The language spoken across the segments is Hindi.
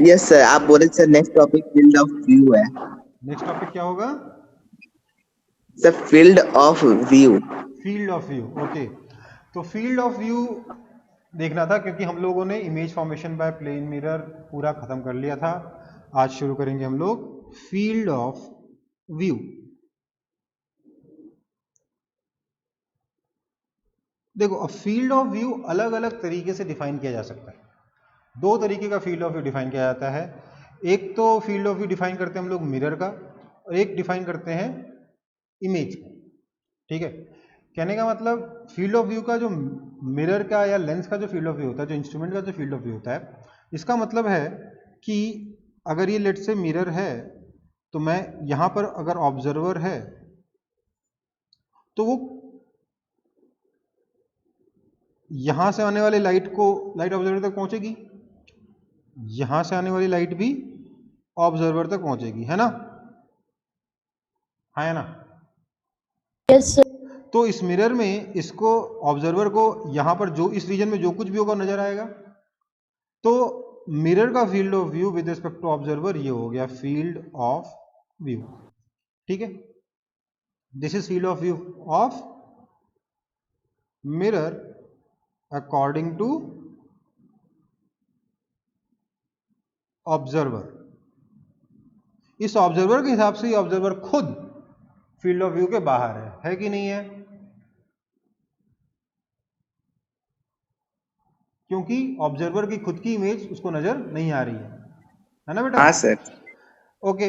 यस सर, आप बोले sir next topic field of view है। नेक्स्ट टॉपिक क्या होगा? Sir field of view. Field of view. Okay, तो फील्ड ऑफ व्यू देखना था क्योंकि हम लोगों ने image formation by plane mirror पूरा खत्म कर लिया था। आज शुरू करेंगे हम लोग फील्ड ऑफ व्यू। देखो, अब फील्ड ऑफ व्यू अलग अलग तरीके से डिफाइन किया जा सकता है। दो तरीके का फील्ड ऑफ व्यू डिफाइन किया जाता है। एक तो फील्ड ऑफ व्यू डिफाइन करते हैं हम लोग मिरर का, और एक डिफाइन करते हैं इमेज का। ठीक है, कहने का मतलब फील्ड ऑफ व्यू का जो मिरर का या लेंस का जो फील्ड ऑफ व्यू होता है, जो इंस्ट्रूमेंट का जो फील्ड ऑफ व्यू होता है, इसका मतलब है कि अगर ये लेट से मिरर है तो मैं यहां पर अगर ऑब्जर्वर है तो वो यहां से आने वाली लाइट ऑब्जर्वर तक पहुंचेगी, यहां से आने वाली लाइट भी ऑब्जर्वर तक पहुंचेगी, है ना? हाँ, है ना? Yes sir. तो इस मिरर में इसको ऑब्जर्वर को यहां पर जो इस रीजन में जो कुछ भी होगा नजर आएगा। तो मिरर का field of view with respect to observer ये हो गया फील्ड ऑफ व्यू। ठीक है, this is field of view of mirror according to observer. इस ऑब्जर्वर के हिसाब से ये ऑब्जर्वर खुद फील्ड ऑफ व्यू के बाहर है कि नहीं है? क्योंकि ऑब्जर्वर की खुद की इमेज उसको नजर नहीं आ रही है ना बेटा? हाँ सर। ओके,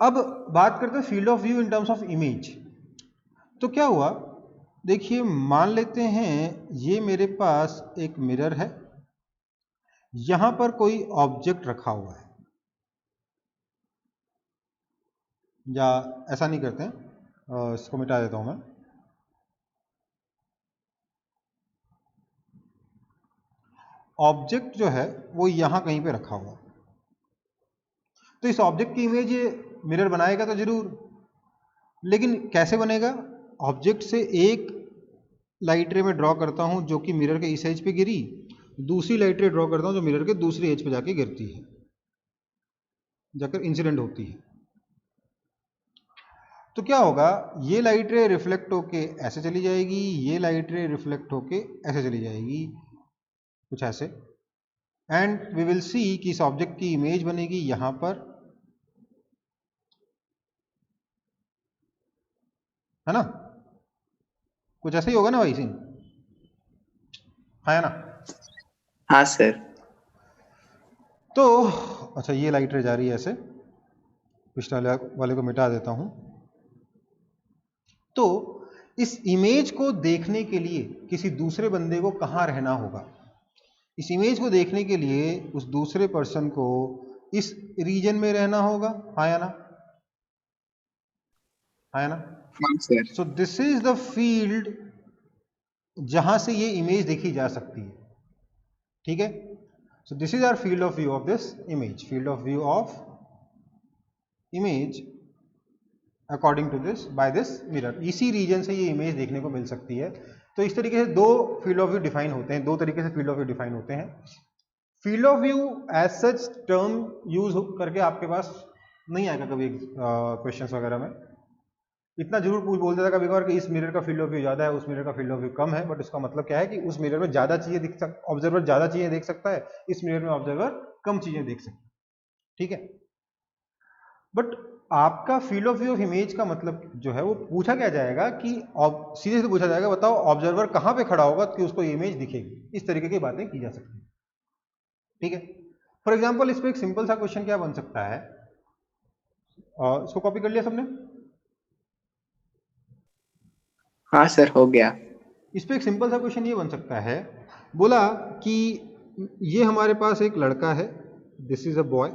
अब बात करते हैं field of view in terms of image. तो क्या हुआ, देखिए मान लेते हैं ये मेरे पास एक मिरर है, यहां पर कोई ऑब्जेक्ट रखा हुआ है, या ऐसा नहीं करते हैं, इसको मिटा देता हूं मैं। ऑब्जेक्ट जो है वो यहां कहीं पे रखा हुआ है, तो इस ऑब्जेक्ट की इमेज ये मिरर बनाएगा तो जरूर, लेकिन कैसे बनेगा? ऑब्जेक्ट से एक लाइट रे में ड्रॉ करता हूं जो कि मिरर के इस एज पे गिरी, दूसरी लाइट रे ड्रॉ करता हूं जो मिरर के दूसरी एज पे जाके गिरती है, जाकर इंसिडेंट होती है। तो क्या होगा, ये लाइट रे रिफ्लेक्ट होके ऐसे चली जाएगी, ये लाइट रे रिफ्लेक्ट होके ऐसे चली जाएगी, कुछ ऐसे, एंड वी विल सी कि इस ऑब्जेक्ट की इमेज बनेगी यहां पर, है ना? कुछ ऐसा ही होगा ना भाई सिंह? है ना? हाँ सर। तो अच्छा, ये लाइट रे जा रही है ऐसे, पिछले वाले को मिटा देता हूं। तो इस इमेज को देखने के लिए किसी दूसरे बंदे को कहां रहना होगा? इस इमेज को देखने के लिए उस दूसरे पर्सन को इस रीजन में रहना होगा, हाँ या ना? हाँ या ना? हाँ sir. So this is the field जहां से ये इमेज देखी जा सकती है। ठीक है, so this is our field of view of this image, field of view of image according to this by this mirror. इसी रीजन से ये इमेज देखने को मिल सकती है। तो इस तरीके से दो फील्ड ऑफ व्यू डिफाइन होते हैं, दो तरीके से फील्ड ऑफ व्यू डिफाइन होते हैं। Field of view as such term use करके आपके पास नहीं आएगा कभी क्वेश्चंस वगैरह में। इतना जरूर बोल देता कभी कभार कि इस मिरर का फील्ड ऑफ व्यू ज्यादा है, उस मिरर का फील्ड ऑफ व्यू कम है, बट इसका मतलब क्या है कि उस मिरर में ज्यादा चीजें दिख सकता, ऑब्जर्वर ज्यादा चीजें देख सकता है, इस मिरर में ऑब्जर्वर कम चीजें देख सकता है। ठीक है, बट आपका field of view of image का मतलब जो है वो पूछा क्या जाएगा कि सीधे से पूछा जाएगा, बताओ ऑब्जर्वर कहां पे खड़ा होगा कि उसको इमेज दिखेगी। इस तरीके की बातें की जा सकती है। ठीक है, फॉर एग्जाम्पल इस पर एक सिंपल सा क्वेश्चन क्या बन सकता है, इसको कॉपी कर लिया सबने? हाँ सर, हो गया। इस पर एक सिंपल सा क्वेश्चन ये बन सकता है, बोला कि ये हमारे पास एक लड़का है, दिस इज अ बॉय,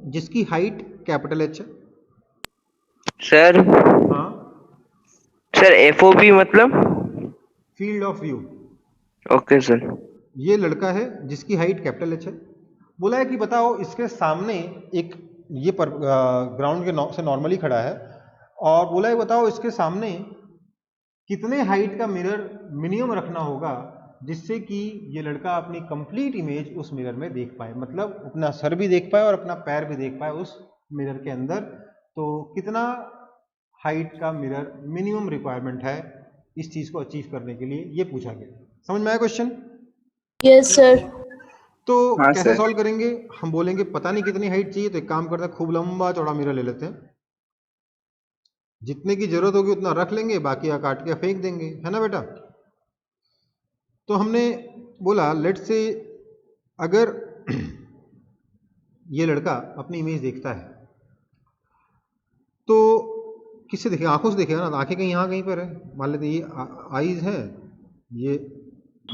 जिसकी हाइट कैपिटल एच है। सर हाँ, सर एफओबी मतलब? Field of view. Okay sir. ये लड़का है जिसकी हाइट कैपिटल एच है, बोला है कि बताओ इसके सामने एक ये ग्राउंड के से नॉर्मली खड़ा है, और बोला है बताओ इसके सामने कितने हाइट का मिरर मिनिमम रखना होगा जिससे कि ये लड़का अपनी कंप्लीट इमेज उस मिरर में देख पाए, मतलब अपना सर भी देख पाए और अपना पैर भी देख पाए उस मिरर के अंदर। तो कितना हाइट का मिरर मिनिमम रिक्वायरमेंट है इस चीज को अचीव करने के लिए, ये पूछा गया। समझ में आया क्वेश्चन? Yes, sir. तो हाँ कैसे सर। सॉल्व करेंगे? हम बोलेंगे पता नहीं कितनी हाइट चाहिए, तो एक काम करते हैं, खूब लंबा चौड़ा मिरर ले लेते हैं, जितने की जरूरत होगी उतना रख लेंगे, बाकी काट के फेंक देंगे, है ना बेटा? तो हमने बोला लेट से अगर ये लड़का अपनी इमेज देखता है तो किससे देखेगा? आंखों से देखेगा ना। आंखें कहीं यहाँ कहीं पर है, मान लेते ये आईज है, ये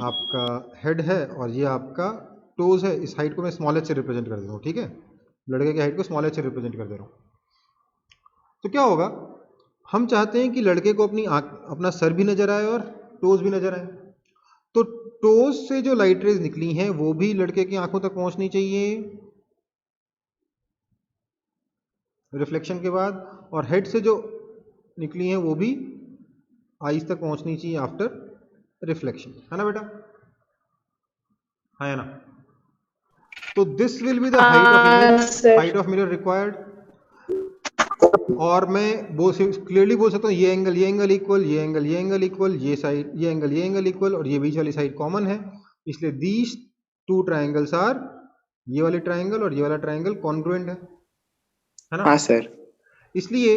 आपका हेड है और ये आपका टोज है। इस हाइट को मैं स्मॉल एच से रिप्रेजेंट कर दे रहा हूँ, ठीक है? लड़के की हाइट को स्मॉल एच से रिप्रेजेंट कर दे रहा हूँ। तो क्या होगा, हम चाहते हैं कि लड़के को अपना सर भी नजर आए और टोज भी नजर आए। तो टोज से जो लाइट रेज निकली हैं वो भी लड़के की आंखों तक पहुंचनी चाहिए रिफ्लेक्शन के बाद, और हेड से जो निकली हैं वो भी आईज तक पहुंचनी चाहिए आफ्टर रिफ्लेक्शन, है ना बेटा? है ना? तो this will be the height of image, sir. Height of mirror required. और मैं क्लियरली बोल सकता हूँ ये एंगल इक्वल, ये एंगल इक्वल, ये साइड ये एंगल इक्वल, और ये बीच वाली साइड कॉमन है, इसलिए दीज टू ट्राइंगल्स आर, ये वाले ट्राइंगल और ये वाला ट्राइंगल कॉन्ग्रुएंट है ना? हाँ सर। इसलिए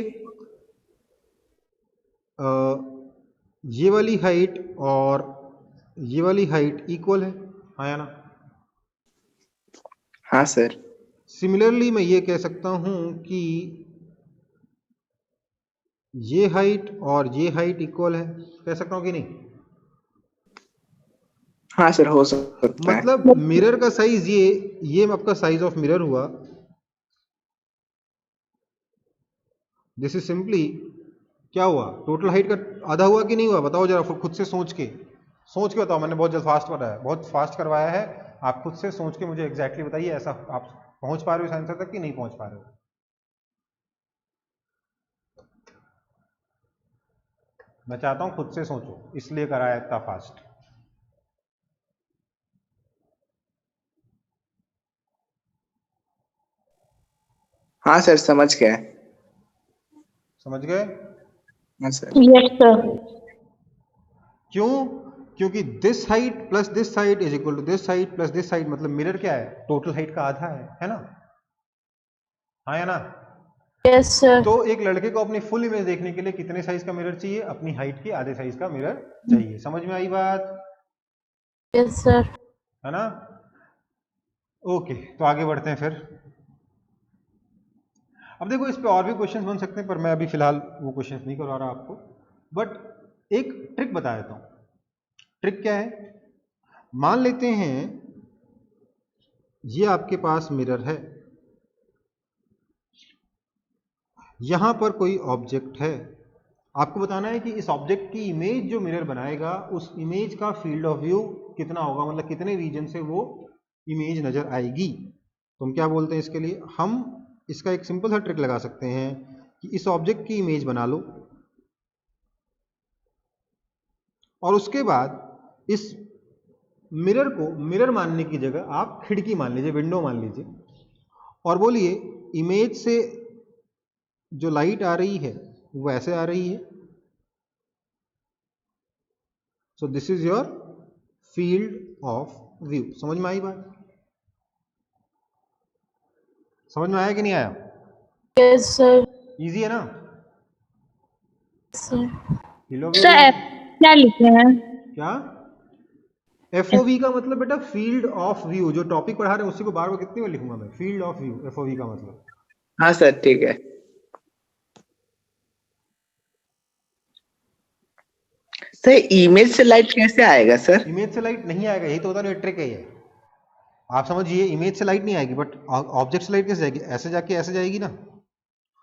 ये वाली हाइट और ये वाली हाइट इक्वल है, हाँ या ना? हाँ सर। सिमिलरली मैं ये कह सकता हूं कि ये हाइट और ये हाइट इक्वल है, कह सकता हूं कि नहीं? हाँ सर, हो सकता है। मतलब मिरर का साइज ये आपका साइज ऑफ मिरर हुआ। दिस इज सिंपली क्या हुआ, टोटल हाइट का आधा हुआ कि नहीं हुआ? बताओ जरा, खुद से सोच के बताओ। मैंने बहुत जल्द फास्ट बताया, बहुत फास्ट करवाया है, आप खुद से सोच के मुझे एग्जैक्टली बताइए, ऐसा आप पहुंच पा रहे हो इस आंसर तक कि नहीं पहुंच पा रहे हो? मैं चाहता हूं खुद से सोचो, इसलिए कराया इतना फास्ट। हाँ सर, समझ गया। समझ गए? हाँ सर। Yes, sir. क्यों? क्योंकि this height plus this height is equal to this height plus this height, मतलब मिरर क्या है, टोटल हाइट का आधा है ना? हाँ या ना? Yes, sir. तो एक लड़के को अपनी फुल इमेज देखने के लिए कितने साइज का मिरर चाहिए? अपनी हाइट के आधे साइज का मिरर चाहिए। समझ में आई बात? Yes, sir. है ना? ओके, तो आगे बढ़ते हैं फिर। अब देखो, इस पे और भी क्वेश्चंस बन सकते हैं, पर मैं अभी फिलहाल वो क्वेश्चंस नहीं करवा रहा आपको, बट एक ट्रिक बता देता हूं। ट्रिक क्या है? मान लेते हैं ये आपके पास मिरर है, यहां पर कोई ऑब्जेक्ट है, आपको बताना है कि इस ऑब्जेक्ट की इमेज जो मिरर बनाएगा उस इमेज का फील्ड ऑफ व्यू कितना होगा, मतलब कितने रीजन से वो इमेज नजर आएगी। तो हम क्या बोलते हैं इसके लिए? हम इसका एक सिंपल सा ट्रिक लगा सकते हैं कि इस ऑब्जेक्ट की इमेज बना लो और उसके बाद इस मिरर को मिरर मानने की जगह आप खिड़की मान लीजिए, विंडो मान लीजिए, और बोलिए इमेज से जो लाइट आ रही है वो ऐसे आ रही है, so this is your field of view. समझ में आई बात? समझ में आया कि नहीं आया? Yes, sir. इजी है ना? Sir. Field of sir view F क्या लिखे हैं? क्या? एफओवी का मतलब बेटा फील्ड ऑफ व्यू, जो टॉपिक पढ़ा रहे हैं उसी को बार बार कितनी बार लिखूंगा मैं? फील्ड ऑफ व्यू, एफओवी का मतलब। हाँ सर, ठीक है। सर, इमेज से लाइट कैसे आएगा सर? इमेज से लाइट नहीं आएगा, यही तो होता है, ट्रिक है ये। आप समझिए, इमेज से लाइट नहीं आएगी, बट ऑब्जेक्ट से लाइट कैसे जाएगी? ऐसे जाके ऐसे जाएगी ना,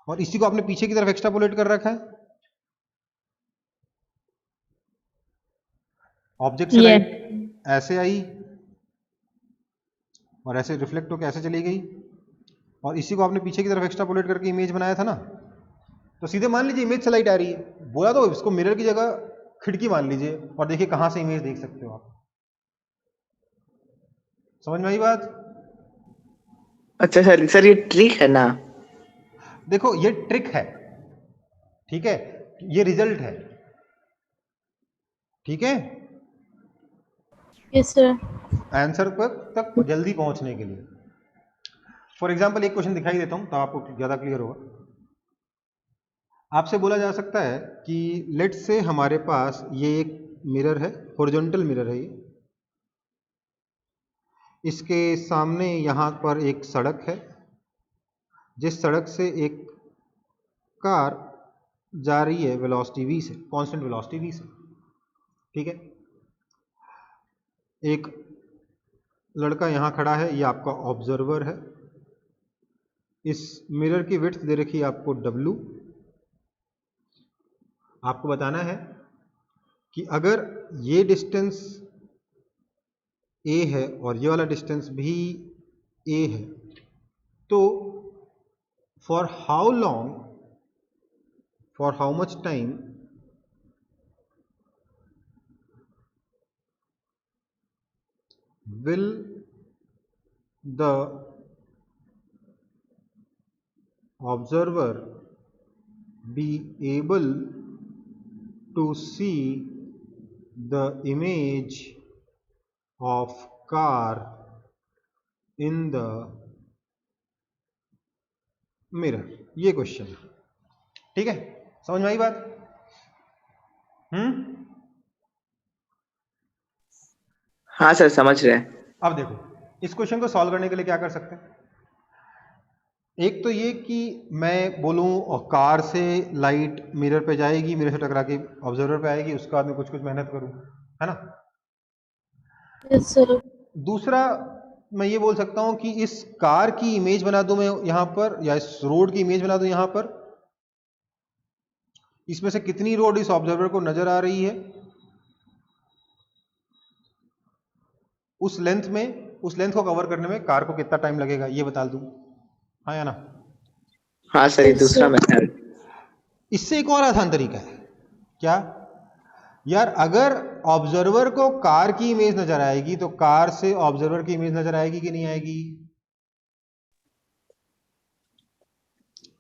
और इसी को आपने पीछे की तरफ एक्सट्रापोलेट कर रखा है। ऑब्जेक्ट से ये लाइट ऐसे आई और ऐसे रिफ्लेक्ट होकर ऐसे चली गई, और इसी को आपने पीछे की तरफ एक्सट्रापोलेट करके इमेज बनाया था ना। तो सीधे मान लीजिए इमेज से लाइट आ रही है, बोला तो इसको मिरर की जगह खिड़की मान लीजिए, और देखिए कहां से इमेज देख सकते हो आप। समझ में आई बात? अच्छा सर, सर ये ट्रिक है ना? देखो ये ट्रिक है, ठीक है, ये रिजल्ट है, ठीक है, Yes, sir. आंसर पर तक जल्दी पहुंचने के लिए। फॉर एग्जाम्पल एक क्वेश्चन दिखाई देता हूं तो आपको ज्यादा क्लियर होगा। आपसे बोला जा सकता है कि लेट से हमारे पास ये एक मिरर है, हॉरिजॉन्टल मिरर है ये, इसके सामने यहाँ पर एक सड़क है, जिस सड़क से एक कार जा रही है वेलोसिटी v से, कांस्टेंट वेलोसिटी v से, ठीक है। एक लड़का यहाँ खड़ा है, ये आपका ऑब्जर्वर है। इस मिरर की विड्थ दे रखी है आपको w। आपको बताना है कि अगर ये डिस्टेंस a है और ये वाला डिस्टेंस भी a है, तो for how long, for how much time will the observer be able to see the image of car in the mirror? ये क्वेश्चन है, ठीक है, समझ में आई बात? हाँ सर, समझ रहे हैं। अब देखो इस क्वेश्चन को सॉल्व करने के लिए क्या कर सकते हैं। एक तो ये कि मैं बोलूं और कार से लाइट मिरर पे जाएगी, मिरर से टकरा के ऑब्जर्वर पे आएगी, उसके बाद में कुछ कुछ मेहनत करूं, है ना। Yes, sir. दूसरा मैं ये बोल सकता हूं कि इस कार की इमेज बना दूं मैं यहां पर, या इस रोड की इमेज बना दूं यहां पर, इसमें से कितनी रोड इस ऑब्जर्वर को नजर आ रही है, उस लेंथ में, उस लेंथ को कवर करने में कार को कितना टाइम लगेगा, ये बता दूं, हाँ या ना। हाँ सर, ये Yes, दूसरा sir. मेथड। इससे एक और आसान तरीका है, क्या यार, अगर ऑब्जर्वर को कार की इमेज नजर आएगी तो कार से ऑब्जर्वर की इमेज नजर आएगी कि नहीं आएगी?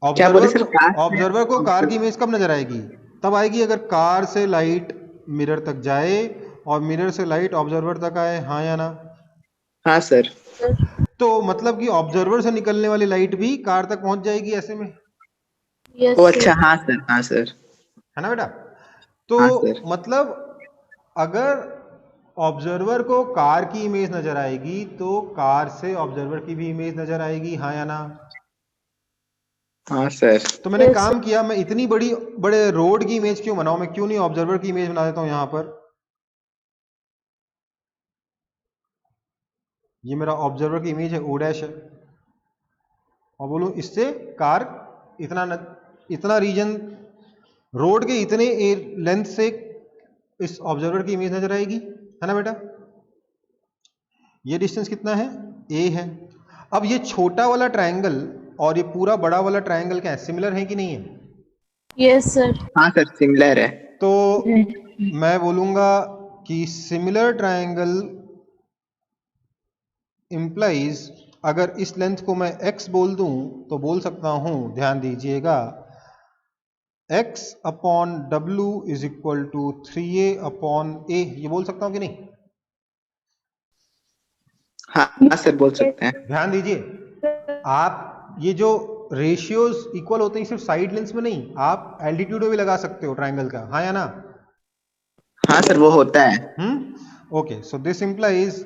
क्या बोले सर? ऑब्जर्वर को कार की इमेज कब नजर आएगी? तब आएगी अगर कार से लाइट मिरर तक जाए और मिरर से लाइट ऑब्जर्वर तक आए, हाँ या ना। हाँ सर। तो मतलब कि ऑब्जर्वर से निकलने वाली लाइट भी कार तक पहुंच जाएगी ऐसे में, Yes, ओ sir. अच्छा, हाँ सर, हाँ सर। है ना बेटा। तो हाँ सर। मतलब अगर ऑब्जर्वर को कार की इमेज नजर आएगी तो कार से ऑब्जर्वर की भी इमेज नजर आएगी, हाँ या ना। हाँ सर। तो मैंने Yes, काम किया, मैं इतनी बड़े रोड की इमेज क्यों बनाऊं, मैं क्यों नहीं ऑब्जर्वर की इमेज बना देता हूं यहां पर। ये मेरा ऑब्जर्वर की इमेज है, ओ डैश है, और बोलूं इससे कार इतना रीजन, रोड के इतने लेंथ से इस ऑब्जर्वर की इमेज नजर आएगी, है ना बेटा। ये डिस्टेंस कितना है, ए है। अब ये छोटा वाला ट्रायंगल और ये पूरा बड़ा वाला ट्रायंगल क्या है, सिमिलर है कि नहीं है? Yes, sir. हाँ सर, सिमिलर है। तो मैं बोलूंगा कि सिमिलर ट्रायंगल इंप्लाइज, अगर इस लेंथ को मैं x बोल दूं तो बोल सकता हूं, ध्यान दीजिएगा, x upon w is equal to 3a upon a, ये बोल सकता हूं कि नहीं? हाँ सर, बोल सकते हैं। ध्यान दीजिए, आप ये जो रेशियोज इक्वल होते हैं सिर्फ साइड लेंस में नहीं, आप एल्टीट्यूड में भी लगा सकते हो ट्रायंगल का, हाँ या ना। हाँ सर, वो होता है। Okay, so this implies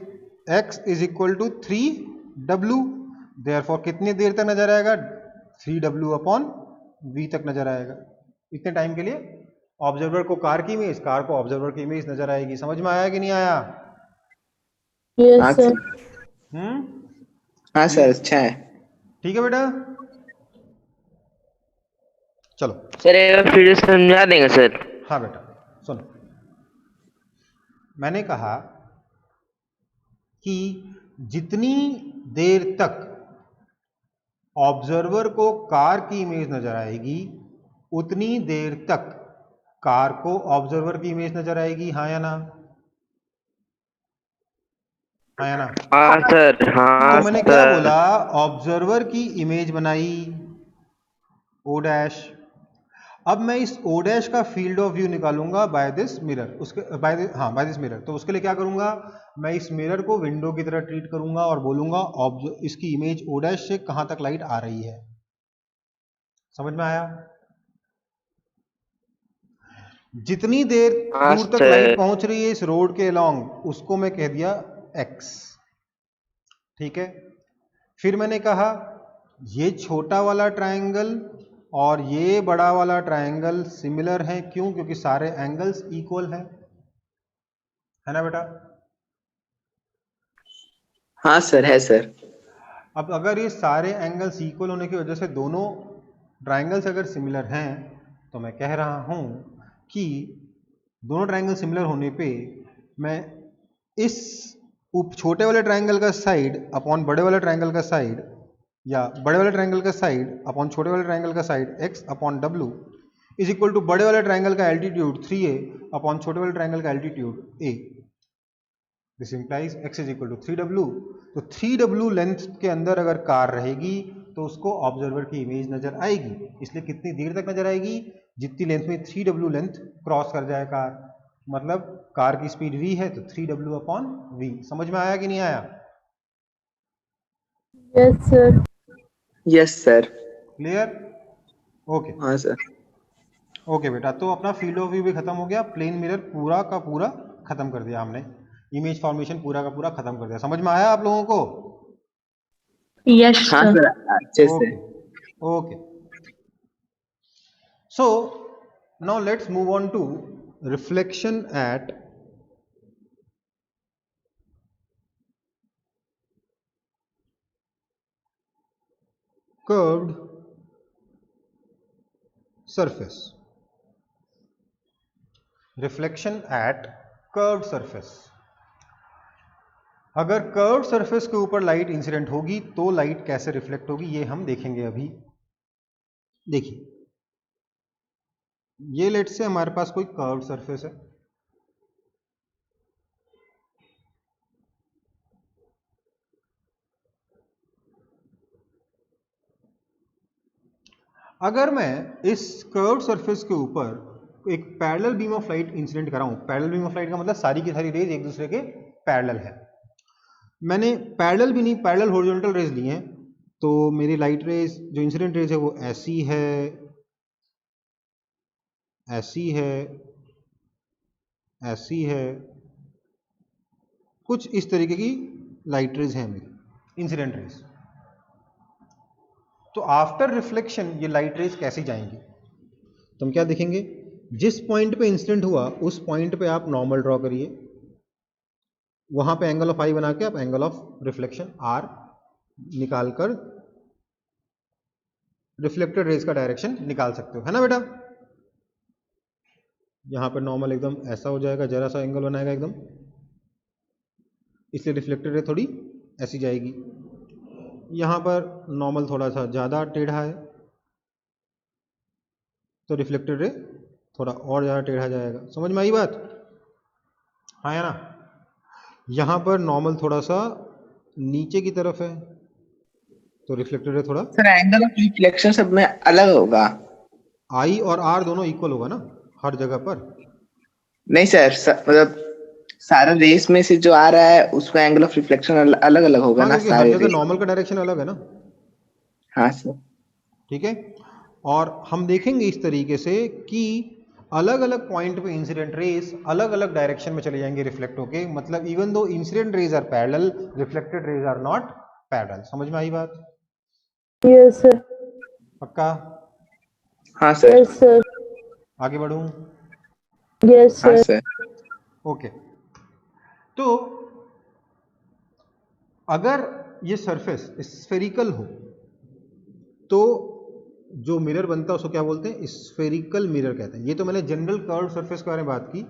x is equal to 3w, therefore कितनी देर तक नजर आएगा, 3w अपॉन v तक नजर आएगा। इतने टाइम के लिए ऑब्जर्वर को कार की इमेज, कार को ऑब्जर्वर की इमेज नजर आएगी। समझ में आया कि नहीं आया? Yes, हाँ sir. सर। हम्म हाँ सर, अच्छा है। ठीक है बेटा, चलो। सर एक बार फिर से समझा देंगे सर? हाँ बेटा सुनो, मैंने कहा कि जितनी देर तक ऑब्जर्वर को कार की इमेज नजर आएगी उतनी देर तक कार को ऑब्जर्वर की इमेज नजर आएगी, हाँ या ना। हाँ या ना? हाँ सर, हाँ तो मैंने क्या सर। बोला, ऑब्जर्वर की इमेज बनाई ओ डैश। अब मैं इस ओ डैश का फील्ड ऑफ व्यू निकालूंगा बाय दिस मिरर, उसके बाय दिस मिरर। तो उसके लिए क्या करूंगा, मैं इस मिरर को विंडो की तरह ट्रीट करूंगा और बोलूंगा इसकी इमेज ओ डैश से कहां तक लाइट आ रही है। समझ में आया? जितनी देर हाँ दूर तक लाइट सर। पहुंच रही है इस रोड के अलोंग, उसको मैं कह दिया एक्स। ठीक है, फिर मैंने कहा ये छोटा वाला ट्रायंगल और ये बड़ा वाला ट्रायंगल सिमिलर हैं। क्यों? क्योंकि सारे एंगल्स इक्वल हैं, है ना बेटा? हाँ सर, है सर। अब अगर ये सारे एंगल्स इक्वल होने की वजह से दोनों ट्रायंगल्स अगर सिमिलर हैं, तो मैं कह रहा हूं कि दोनों ट्रायंगल सिमिलर होने पे मैं इस छोटे वाले ट्रायंगल का साइड अपॉन बड़े वाले ट्रायंगल का साइड, या बड़े वाले ट्रायंगल का साइड अपॉन छोटे वाले ट्रायंगल का side x upon w is equal to बड़े वाले ट्रायंगल का एल्टीट्यूड 3a अपॉन छोटे वाले ट्रायंगल का altitude a। This implies x is equal to 3w। तो 3w लेंथ के अंदर अगर कार रहेगी तो उसको ऑब्जर्वर की इमेज नजर आएगी। इसलिए कितनी देर तक नजर आएगी? जितनी लेंथ में 3w लेंथ क्रॉस कर जाए कार। मतलब कार की स्पीड v है तो 3w अपॉन v। समझ में आया कि नहीं आया? Yes, sir. Yes sir. Clear? Okay हाँ सर। ओके बेटा, तो अपना फील्ड ऑफ व्यू भी खत्म हो गया, प्लेन मिरर पूरा का पूरा खत्म कर दिया हमने, इमेज फॉर्मेशन पूरा का पूरा खत्म कर दिया। समझ में आया आप लोगों को? Yes, हाँ sir. सर, अच्छे से। Okay okay. So now let's move on to reflection at curved surface. Reflection at curved surface. अगर कर्व्ड सरफेस के ऊपर लाइट इंसिडेंट होगी तो लाइट कैसे रिफ्लेक्ट होगी, ये हम देखेंगे अभी। देखिए, ये लेट से हमारे पास कोई कर्व्ड सरफेस है, अगर मैं इस कर्व्ड सरफेस के ऊपर एक parallel beam of light incident कराऊं, पैरेलल बीम ऑफ लाइट का मतलब सारी की सारी रेज एक दूसरे के पैरेलल है। मैंने पैरेलल भी नहीं, पैरेलल हॉरिजॉन्टल रेज ली हैं, तो मेरी लाइट रेज जो इंसिडेंट रेज है वो ऐसी है, ऐसी है, ऐसी है, कुछ इस तरीके की लाइट रेज है मेरी इंसिडेंट रेज। तो आफ्टर रिफ्लेक्शन ये लाइट रेज कैसी जाएंगी? तो हम क्या देखेंगे, जिस पॉइंट पे इंसिडेंट हुआ उस पॉइंट पे आप नॉर्मल ड्रॉ करिए, वहां पे एंगल ऑफ आई बना के आप एंगल ऑफ रिफ्लेक्शन आर निकालकर रिफ्लेक्टेड रेज का डायरेक्शन निकाल सकते हो, है ना बेटा? यहां पर नॉर्मल एकदम ऐसा हो जाएगा, जरा सा एंगल बनाएगा एकदम, इसलिए रिफ्लेक्टेड रे थोड़ी ऐसी जाएगी। यहां पर नॉर्मल थोड़ा सा ज़्यादा टेढ़ा है तो रिफ्लेक्टेड रे थोड़ा और ज़्यादा टेढ़ा जाएगा। समझ में आई बात? हाँ या ना? यहां पर नॉर्मल थोड़ा सा नीचे की तरफ है तो रिफ्लेक्टेड रे थोड़ा, सर एंगल ऑफ रिफ्लेक्शन सब में अलग होगा? आई और आर दोनों इक्वल होगा ना हर जगह पर? नहीं सर, मतलब सारा रेस में से जो आ रहा है उसका एंगल ऑफ रिफ्लेक्शन अलग अलग होगा हाँ, ना क्योंकि हर सारे जगह रेस। नॉर्मल का डायरेक्शन अलग है ना। हाँ सर। ठीक है, और हम देखेंगे इस तरीके से कि अलग अलग पॉइंट पे इंसिडेंट रेज अलग अलग डायरेक्शन में चले जाएंगे रिफ्लेक्ट होके। मतलब even though incident rays are parallel, reflected rays are not parallel. समझ में आई बात? Yes, sir. पक्का? हाँ सर। Yes, sir. आगे बढ़ूं? Yes, हाँ sir. सर। ओके, तो अगर ये सरफेस स्फेरिकल हो तो जो मिरर बनता है उसको क्या बोलते हैं? स्फेरिकल मिरर कहते हैं। ये तो मैंने जनरल कर्व सरफेस के बारे में बात की,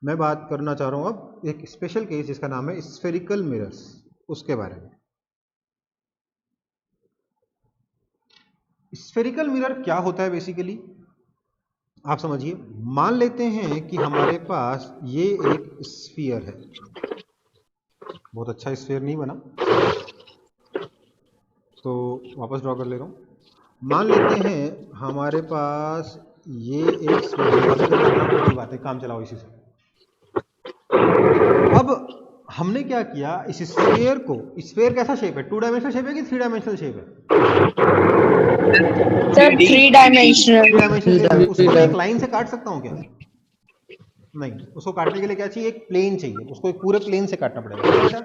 मैं बात करना चाह रहा हूं अब एक स्पेशल केस जिसका नाम है स्फेरिकल मिरर्स, उसके बारे में। स्फेरिकल मिरर क्या होता है बेसिकली, आप समझिए। मान लेते हैं कि हमारे पास ये एक स्फीयर है, बहुत अच्छा स्फीयर नहीं बना, तो वापस ड्रॉ कर ले रहा हूँ। मान लेते हैं हमारे पास ये एक स्फीयर है, ज़्यादा करना आपको कोई बात है, काम चलाओ इसी से। अब हमने क्या किया, इस स्फीयर को, स्फीयर कैसा शेप है, 2 डायमेंशनल शेप है कि 3 डायमेंशनल शेप है? Sir 3 dimensional. 3 डायमेंशनल शेप है। उसको मैं एक लाइन से काट सकता हूँ क्या? नहीं, उसको काटने के लिए क्या चाहिए, एक प्लेन चाहिए, उसको एक पूरे प्लेन से काटना पड़ेगा बेटा।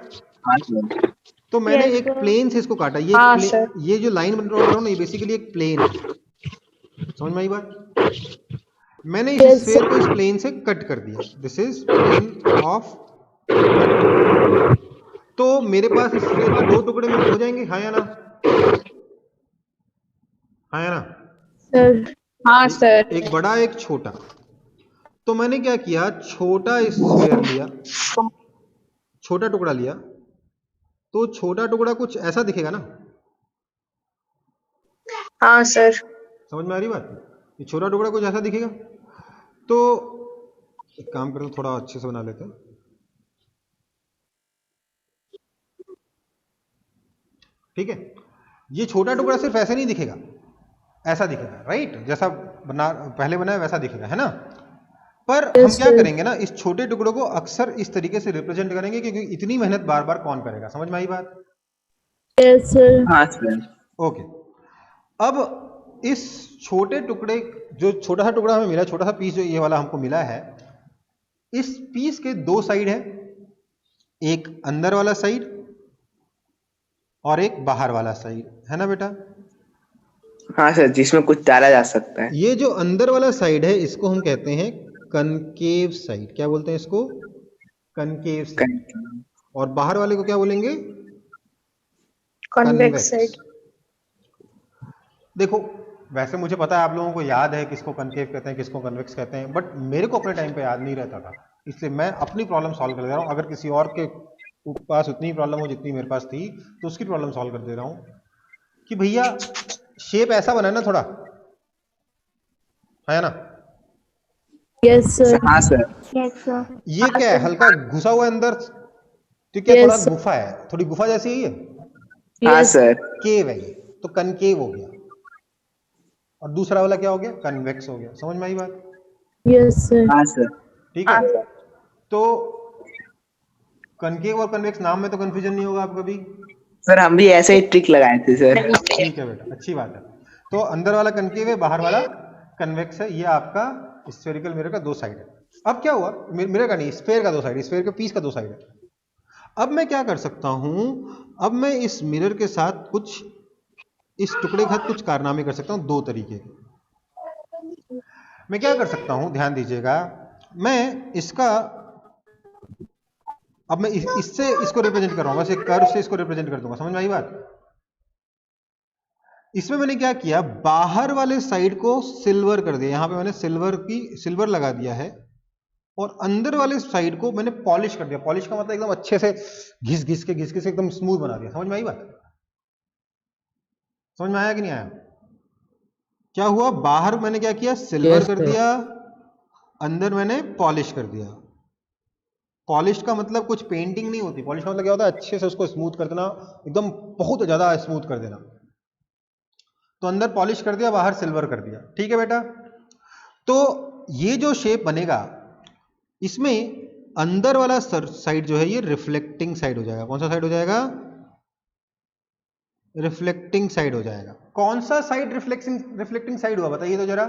हाँ सर। तो मैंने Yes, एक sir. प्लेन से इसको काटा, ये हाँ, प्लेन, sir. ये जो लाइन बन रहा हूँ ना, ये बेसिकली एक प्लेन है, समझ में आई बात? मैंने इस Yes, स्फीयर sir. को इस प्लेन से कट कर दिया, this is plane of cut. तो मेरे पास इस स्फीयर के 2 टुकड़े में हो जाएंगे, हाँ या ना? हाँ या ना? Sir. हाँ, sir. एक बड़ा एक छोटा। तो मैंने क्या किया, छोटा स्फीयर लिया, छोटा टुकड़ा लिया, तो छोटा टुकड़ा कुछ ऐसा दिखेगा ना, हाँ, sir. समझ में आ रही बात? ये छोटा टुकड़ा कुछ ऐसा दिखेगा। तो एक काम करते हैं, थोड़ा अच्छे से बना लेते हैं। ठीक है, ये छोटा टुकड़ा सिर्फ ऐसे नहीं दिखेगा, ऐसा दिखेगा, राइट? जैसा पहले बनाया वैसा दिखेगा, है ना? पर हम Yes, क्या sir. करेंगे ना, इस छोटे टुकड़ों को अक्सर इस तरीके से रिप्रेजेंट करेंगे, क्योंकि इतनी मेहनत बार बार कौन करेगा, समझ में आई बात? Yes, sir. हाँ सर। ओके। अब इस छोटे टुकड़े, जो छोटा सा टुकड़ा हमें मिला, छोटा सा पीस जो ये वाला हमको मिला है, इस पीस के 2 साइड है, एक अंदर वाला साइड और एक बाहर वाला साइड, है ना बेटा? हाँ सर, जिसमें कुछ डाला जा सकता है। ये जो अंदर वाला साइड है, इसको हम कहते हैं कनकेव साइड। क्या बोलते हैं इसको? Concave side. और बाहर वाले को क्या बोलेंगे? Convex side. देखो, वैसे मुझे पता है आप लोगों को याद है किसको कनकेव कहते हैं, किसको कन्वेक्स कहते हैं, बट मेरे को अपने टाइम पे याद नहीं रहता था, इसलिए मैं अपनी प्रॉब्लम सॉल्व कर दे रहा हूँ। अगर किसी और के पास उतनी प्रॉब्लम हो जितनी मेरे पास थी, तो उसकी प्रॉब्लम सॉल्व कर दे रहा हूँ कि भैया शेप ऐसा बना है ना थोड़ा, है ना? Yes, sir. हाँ सर। Yes, sir. ये क्या है, हल्का घुसा हुआ है अंदर, तो क्या Yes, थोड़ा sir. गुफा है, थोड़ी गुफा जैसी है ये, हाँ Yes. सर। केव है ये, तो कनकेव हो गया। और दूसरा वाला क्या हो गया? कन्वेक्स हो गया। समझ में आई बात? Yes, sir. हाँ सर। ठीक है, तो कनकेव और कन्वेक्स नाम में तो कंफ्यूजन नहीं होगा आप कभी? सर हम भी ऐसे ही ट्रिक लगाए थे सर। ठीक है बेटा, अच्छी बात है। तो अंदर वाला कनकेव है, बाहर वाला कन्वेक्स है। ये आपका स्फेरिकल मिरर का 2 साइड है। अब क्या हुआ, मिरर का नहीं, स्फेयर का 2 साइड, स्फेयर के पीस का 2 साइड है। अब मैं क्या कर सकता हूं, अब मैं इस मिरर के साथ कुछ, इस टुकड़े के साथ कुछ कारनामे कर सकता हूं, 2 तरीके के। मैं क्या कर सकता हूं, ध्यान दीजिएगा, मैं इसका, अब मैं इससे इसको रिप्रेजेंट कर रहा हूं, बस एक कर्व से इसको रिप्रेजेंट कर दूंगा। समझ में आई बात? इसमें मैंने क्या किया, बाहर वाले साइड को सिल्वर कर दिया, यहां पे मैंने सिल्वर लगा दिया है, और अंदर वाले साइड को मैंने पॉलिश कर दिया। पॉलिश का मतलब एकदम अच्छे से घिस घिस के एकदम स्मूथ बना दिया। समझ में आई बात? समझ में आया कि नहीं आया? क्या हुआ, बाहर मैंने क्या किया, सिल्वर कर दिया, अंदर मैंने पॉलिश कर दिया। पॉलिश का मतलब कुछ पेंटिंग नहीं होती, पॉलिश का मतलब क्या होता है, अच्छे से उसको स्मूथ कर देना, एकदम बहुत ज्यादा स्मूथ कर देना। तो अंदर पॉलिश कर दिया, बाहर सिल्वर कर दिया। ठीक है बेटा? तो ये जो शेप बनेगा, इसमें अंदर वाला साइड जो है ये रिफ्लेक्टिंग साइड हो जाएगा। कौन सा साइड हो जाएगा? रिफ्लेक्टिंग साइड हो जाएगा। कौन सा साइड रिफ्लेक्टिंग साइड हुआ, बताइए तो जरा।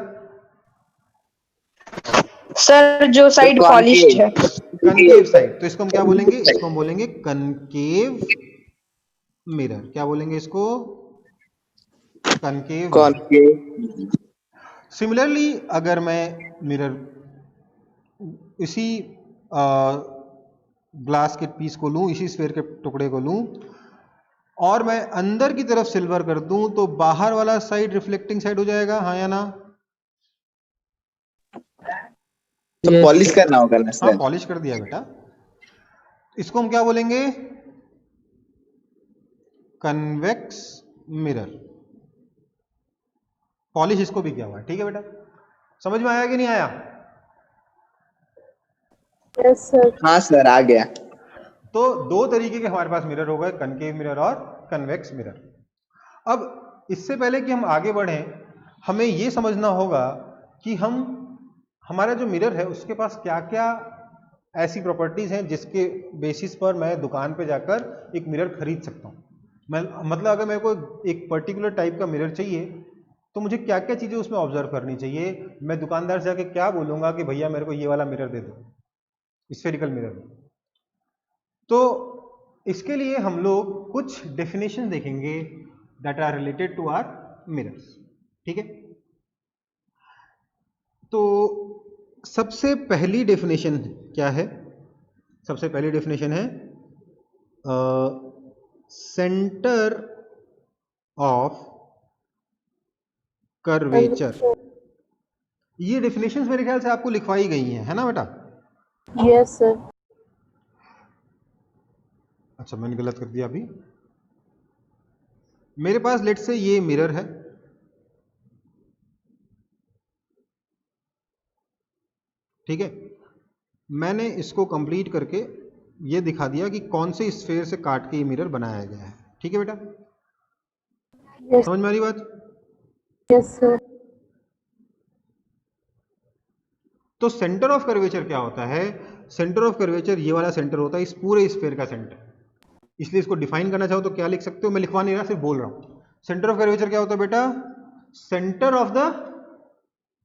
सर जो साइड तो पॉलिश्ड है। Concave side. तो इसको हम क्या बोलेंगे, इसको हम बोलेंगे कनकेव मिरर। क्या बोलेंगे इसको? कनकेव कौन मिरर। के? सिमिलरली अगर मैं मिरर इसी ग्लास के पीस को लूं, इसी स्फीयर के टुकड़े को लूं, और मैं अंदर की तरफ सिल्वर कर दूं, तो बाहर वाला साइड रिफ्लेक्टिंग साइड हो जाएगा, हाँ या ना? तो पॉलिश करना होगा ना हाँ, सर? पॉलिश कर दिया बेटा। इसको हम क्या बोलेंगे? Convex mirror. पॉलिश इसको भी किया हुआ है। ठीक है बेटा? समझ में आया कि नहीं आया? Yes, sir. हाँ सर, आ गया। तो दो तरीके के हमारे पास मिरर हो गए, कनकेव मिरर और कन्वेक्स मिरर। अब इससे पहले कि हम आगे बढ़ें, हमें यह समझना होगा कि हमारा जो मिरर है उसके पास क्या क्या ऐसी प्रॉपर्टीज हैं जिसके बेसिस पर मैं दुकान पे जाकर एक मिरर खरीद सकता हूं। मतलब अगर मेरे को एक पर्टिकुलर टाइप का मिरर चाहिए तो मुझे क्या क्या चीजें उसमें ऑब्जर्व करनी चाहिए। मैं दुकानदार से जाके क्या बोलूंगा कि भैया मेरे को ये वाला मिरर दे दो, स्फेरिकल मिरर। तो इसके लिए हम लोग कुछ डेफिनेशन देखेंगे that are related to our mirrors. ठीक है, तो सबसे पहली डेफिनेशन क्या है? सबसे पहली डेफिनेशन है सेंटर ऑफ कर्वेचर। ये डेफिनेशंस मेरे ख्याल से आपको लिखवाई गई हैं, है ना बेटा? Yes, sir. अच्छा, मैंने गलत कर दिया। अभी मेरे पास लेट से ये मिरर है, ठीक है। मैंने इसको कंप्लीट करके ये दिखा दिया कि कौन से स्फेयर से काट के ये मिरर बनाया गया है। ठीक है बेटा, Yes, समझ में आ रही बात? yes, sir. तो सेंटर ऑफ कर्वेचर क्या होता है? सेंटर ऑफ कर्वेचर ये वाला सेंटर होता है, इस पूरे स्फेयर का सेंटर। इसलिए इसको डिफाइन करना चाहो तो क्या लिख सकते हो? मैं लिखवा नहीं रहा, सिर्फ बोल रहा हूं। सेंटर ऑफ कर्वेचर क्या होता है बेटा? Centre of the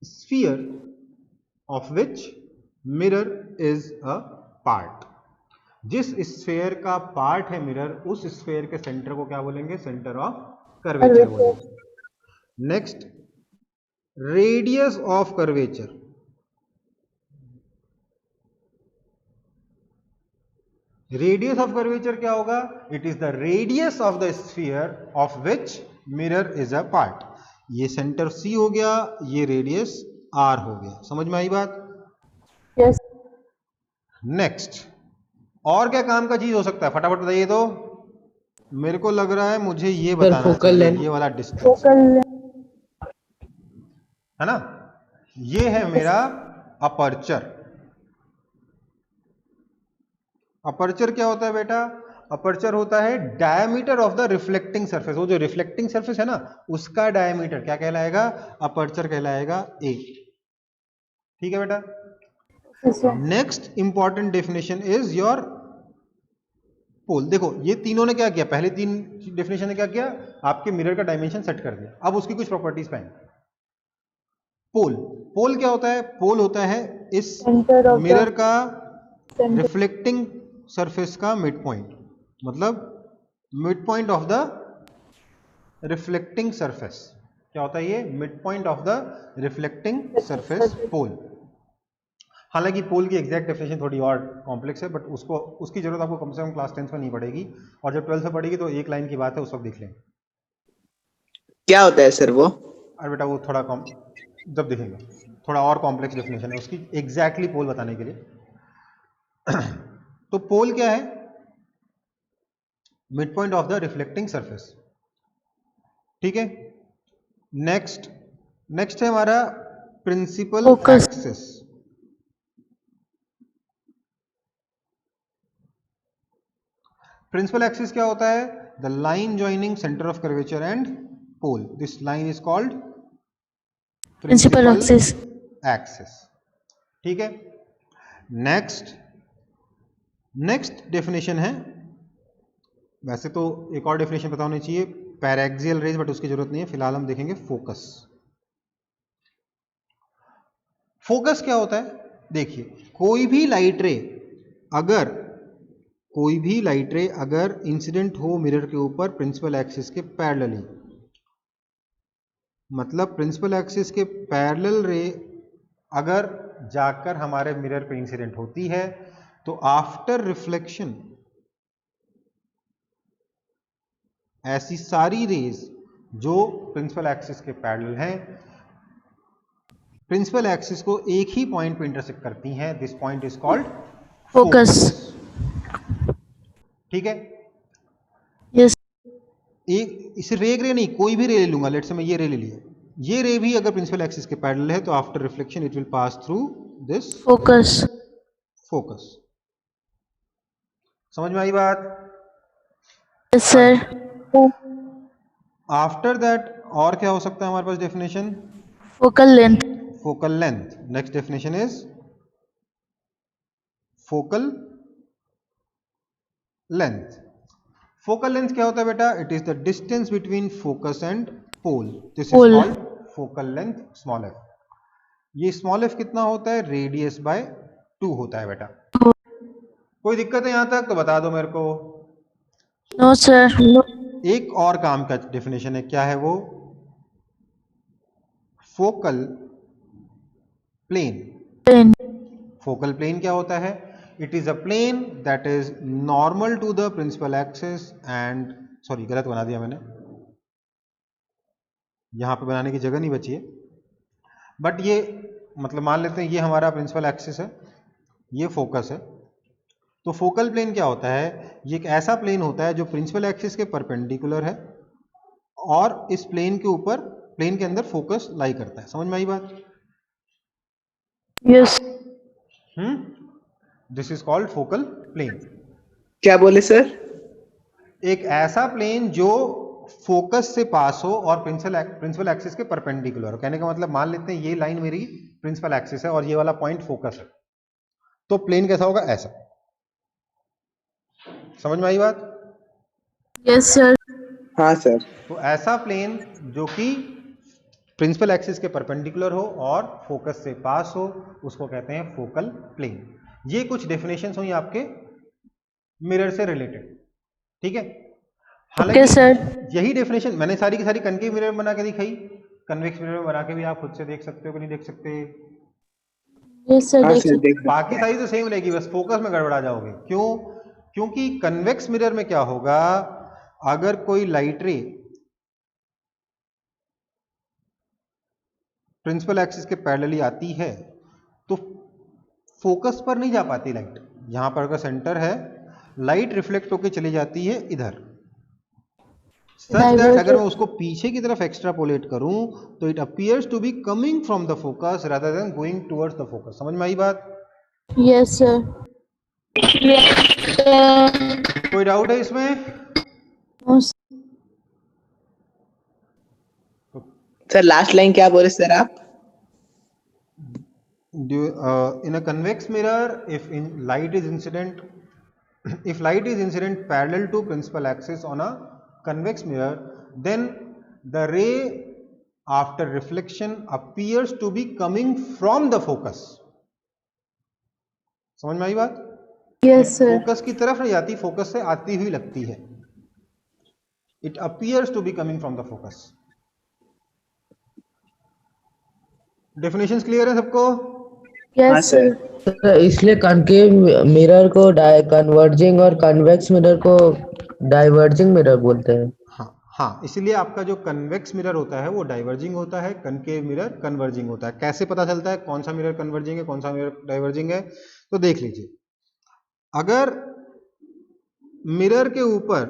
sphere of which mirror is a part. जिस स्फेयर का पार्ट है मिरर, उस स्फेयर के सेंटर को क्या बोलेंगे? सेंटर ऑफ कर्वेचर बोलेंगे। Next, radius of curvature. Radius of curvature क्या होगा? It is the radius of the sphere of which mirror is a part. ये सेंटर C हो गया, ये रेडियस R हो गया। समझ में आई बात? Yes. नेक्स्ट, और क्या काम का चीज हो सकता है? फटाफट बताइए तो। मेरे को लग रहा है मुझे ये बताना चाहिए, ये वाला डिस्टेंस Focal. है ना, ये है मेरा अपर्चर। अपर्चर क्या होता है बेटा? अपर्चर होता है diameter of the reflecting surface. वो जो रिफ्लेक्टिंग सरफेस है ना, उसका डायमीटर क्या कहलाएगा? अपर्चर कहलाएगा A। ठीक है बेटा। Yes, sir. Next important definition is your pole. देखो ये तीनों ने क्या किया? पहले तीन डेफिनेशन ने क्या किया? आपके मिरर का डायमेंशन सेट कर दिया। अब उसकी कुछ प्रॉपर्टीज पाएंगे। पोल, पोल क्या होता है? पोल होता है इस Center of मिरर the का center. रिफ्लेक्टिंग सरफेस का मिड पॉइंट, मतलब mid point of the reflecting surface. क्या होता है ये? Mid point of the reflecting surface, pole. हालांकि पोल की एग्जैक्ट डेफिनेशन थोड़ी और कॉम्प्लेक्स है, बट उसकी जरूरत आपको कम से कम क्लास 10th में नहीं पड़ेगी, और जब 12th में पड़ेगी तो एक लाइन की बात है, उस वक्त देख लेंगे। क्या होता है सर वो? अरे बेटा वो थोड़ा जब देखेंगे, थोड़ा और कॉम्प्लेक्स डेफिनेशन है उसकी, एग्जैक्टली पोल बताने के लिए। तो पोल क्या है? Mid point of the reflecting surface. ठीक है। नेक्स्ट है हमारा principal Focus. Axis. Principal axis क्या होता है? The line joining centre of curvature and pole. This line is called Principal axis. Axis. ठीक है। नेक्स्ट डेफिनेशन है, वैसे तो एक और डेफिनेशन पता होनी चाहिए, पैराक्सियल रेज, बट उसकी जरूरत नहीं है। फिलहाल हम देखेंगे फोकस। फोकस क्या होता है? देखिए, कोई भी लाइट रे अगर इंसिडेंट हो मिरर के ऊपर प्रिंसिपल एक्सिस के पैरेलली, मतलब प्रिंसिपल एक्सिस के पैरेलल रे अगर जाकर हमारे मिरर पे इंसिडेंट होती है, तो आफ्टर रिफ्लेक्शन ऐसी सारी रेज जो प्रिंसिपल एक्सिस के पैरेलल हैं, प्रिंसिपल एक्सिस को एक ही पॉइंट पे इंटरसेक्ट करती हैं। This point is called Focus. ठीक है। Yes. सिर्फ एक रे नहीं, कोई भी रे ले लूंगा। लेट से मैं ये रे ले लिया, ये रे भी अगर प्रिंसिपल एक्सिस के पैरेलल है तो after reflection it will pass through this Focus. Focus. समझ में आई बात? Yes, sir. आफ्टर दैट और क्या हो सकता है हमारे पास definition? Focal length. Focal length. Next definition is focal length. Focal length क्या होता है बेटा? It is the distance between focus and pole. This is Pole. Called focal length small f. ये स्मॉल एफ कितना होता है? रेडियस बाय 2 होता है बेटा. कोई दिक्कत है यहां तक तो बता दो मेरे को. No, sir. No. एक और काम का डेफिनेशन है. क्या है वो? Focal plane. Plane. Focal plane क्या होता है? It is a plane that is normal to the principal axis and, sorry गलत बना दिया मैंने, यहां पे बनाने की जगह नहीं बची है. बट ये मतलब मान लेते हैं ये हमारा प्रिंसिपल एक्सिस है, ये फोकस है. तो फोकल प्लेन क्या होता है? ये एक ऐसा प्लेन होता है जो प्रिंसिपल एक्सिस के परपेंडिकुलर है और इस प्लेन के ऊपर, प्लेन के अंदर फोकस लाई करता है. समझ में आई बात? Yes. This is called focal plane. क्या बोले सर? एक ऐसा प्लेन जो फोकस से पास हो और प्रिंसिपल एक्सिस के परपेंडिकुलर हो. कहने का मतलब मान लेते हैं ये लाइन मेरी प्रिंसिपल एक्सिस है और ये वाला पॉइंट फोकस है, तो प्लेन कैसा होगा? ऐसा. समझ में आई बात? Yes, sir. हाँ सर. तो ऐसा प्लेन जो कि प्रिंसिपल एक्सिस के परपेंडिकुलर हो और फोकस से पास हो, उसको कहते हैं फोकल प्लेन. ये कुछ डेफिनेशंस हुई आपके मिरर से रिलेटेड. ठीक है. Okay, sir. यही डेफिनेशन मैंने सारी की सारी कनकेव मिरर बना के दिखाई. कन्वेक्स मिरर में बना के भी आप खुद से देख सकते हो कि नहीं देख सकते? Yes, sir. हाँ देख सर, सकते. देख बाकी सकते हैं. सारी तो सेम रहेगी, बस फोकस में गड़बड़ा जाओगे. क्यों? क्योंकि कन्वेक्स मिरर में क्या होगा? अगर कोई लाइट रे प्रिंसिपल एक्सिस के पैरेलली आती है तो फोकस पर नहीं जा पाती लाइट. यहां पर अगर सेंटर है, लाइट रिफ्लेक्ट होकर चली जाती है इधर, सच दैट Divergent. अगर मैं उसको पीछे की तरफ एक्स्ट्रापोलेट करूं तो it appears to be coming from the focus rather than going towards the focus. समझ में आई बात? Yes, sir. कोई डाउट है इसमें? No, sir. Sir last line क्या बोले सर आप? In a convex mirror, light is incident, if light is incident parallel to principal axis on a convex mirror, then the ray after reflection appears to be coming from the focus. समझ में आई बात? Yes, sir. फोकस की तरफ नहीं जाती, फोकस से आती हुई लगती है. It appears to be coming from the focus. Definitions clear है सबको? हाँ Yes, sir. सर. तो इसलिए कनकेव मिरर को कन्वर्जिंग और कन्वेक्स मिरर को डाइवर्जिंग मिरर बोलते हैं. हाँ, इसीलिए आपका जो कन्वेक्स मिरर होता है वो डाइवर्जिंग होता है, कनकेव मिरर कन्वर्जिंग होता है. कैसे पता चलता है कौन सा मिरर कन्वर्जिंग है, कौन सा मिरर डाइवर्जिंग है? तो देख लीजिए. अगर मिरर के ऊपर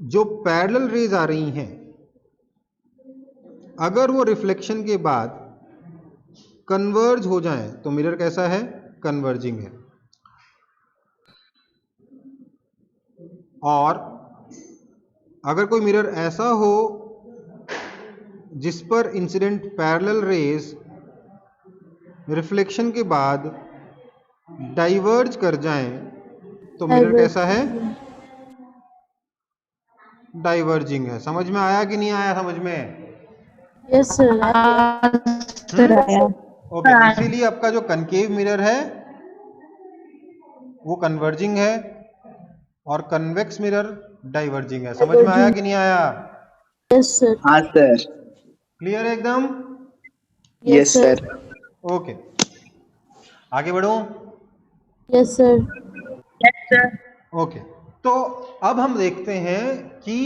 जो पैरेलल रेज आ रही हैं, अगर वो रिफ्लेक्शन के बाद कन्वर्ज हो जाएं तो मिरर कैसा है? कन्वर्जिंग है. और अगर कोई मिरर ऐसा हो जिस पर इंसिडेंट पैरेलल रेज रिफ्लेक्शन के बाद डाइवर्ज कर जाएं तो मिरर कैसा है? डाइवर्जिंग है. समझ में आया कि नहीं आया? समझ में? Yes, sir. ओके. इसीलिए आपका जो कनकेव मिरर है वो कन्वर्जिंग है और कन्वेक्स मिरर डाइवर्जिंग है. समझ में आया कि नहीं आया? Yes, sir. हाँ सर. क्लियर है एकदम? Yes sir. ओके. आगे बढ़ूं? Yes, sir. ओके. तो अब हम देखते हैं कि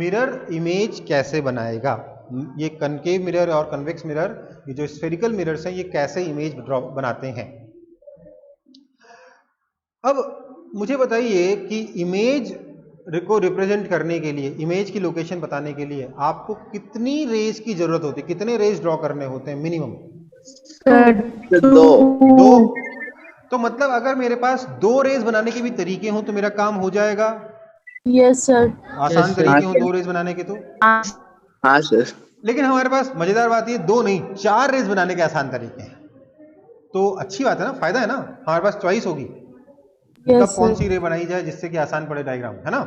मिरर इमेज कैसे बनाएगा. ये कनकेव मिरर और कन्वेक्स मिरर, ये जो स्फेरिकल मिरर्स हैं, ये कैसे इमेज बनाते हैं. अब मुझे बताइए कि इमेज को रिप्रेजेंट करने के लिए, इमेज की लोकेशन बताने के लिए आपको कितनी रेज की जरूरत होती है? कितने रेज ड्रॉ करने होते हैं मिनिमम? सर 2. 2. तो मतलब अगर मेरे पास दो रेज बनाने के भी तरीके हों तो मेरा काम हो जाएगा। Yes, sir. आसान Yes, sir. तरीके हों दो रेज बनाने के तो। हाँ सर। लेकिन हमारे पास मजेदार बात ये दो नहीं 4 रेज बनाने के आसान तरीके हैं। तो अच्छी बात है ना, फायदा है ना, हमारे पास चॉइस होगी कि Yes, कब कौन sir. सी रे बनाई जाए जिससे कि आसान पड़े डायग्राम, है ना।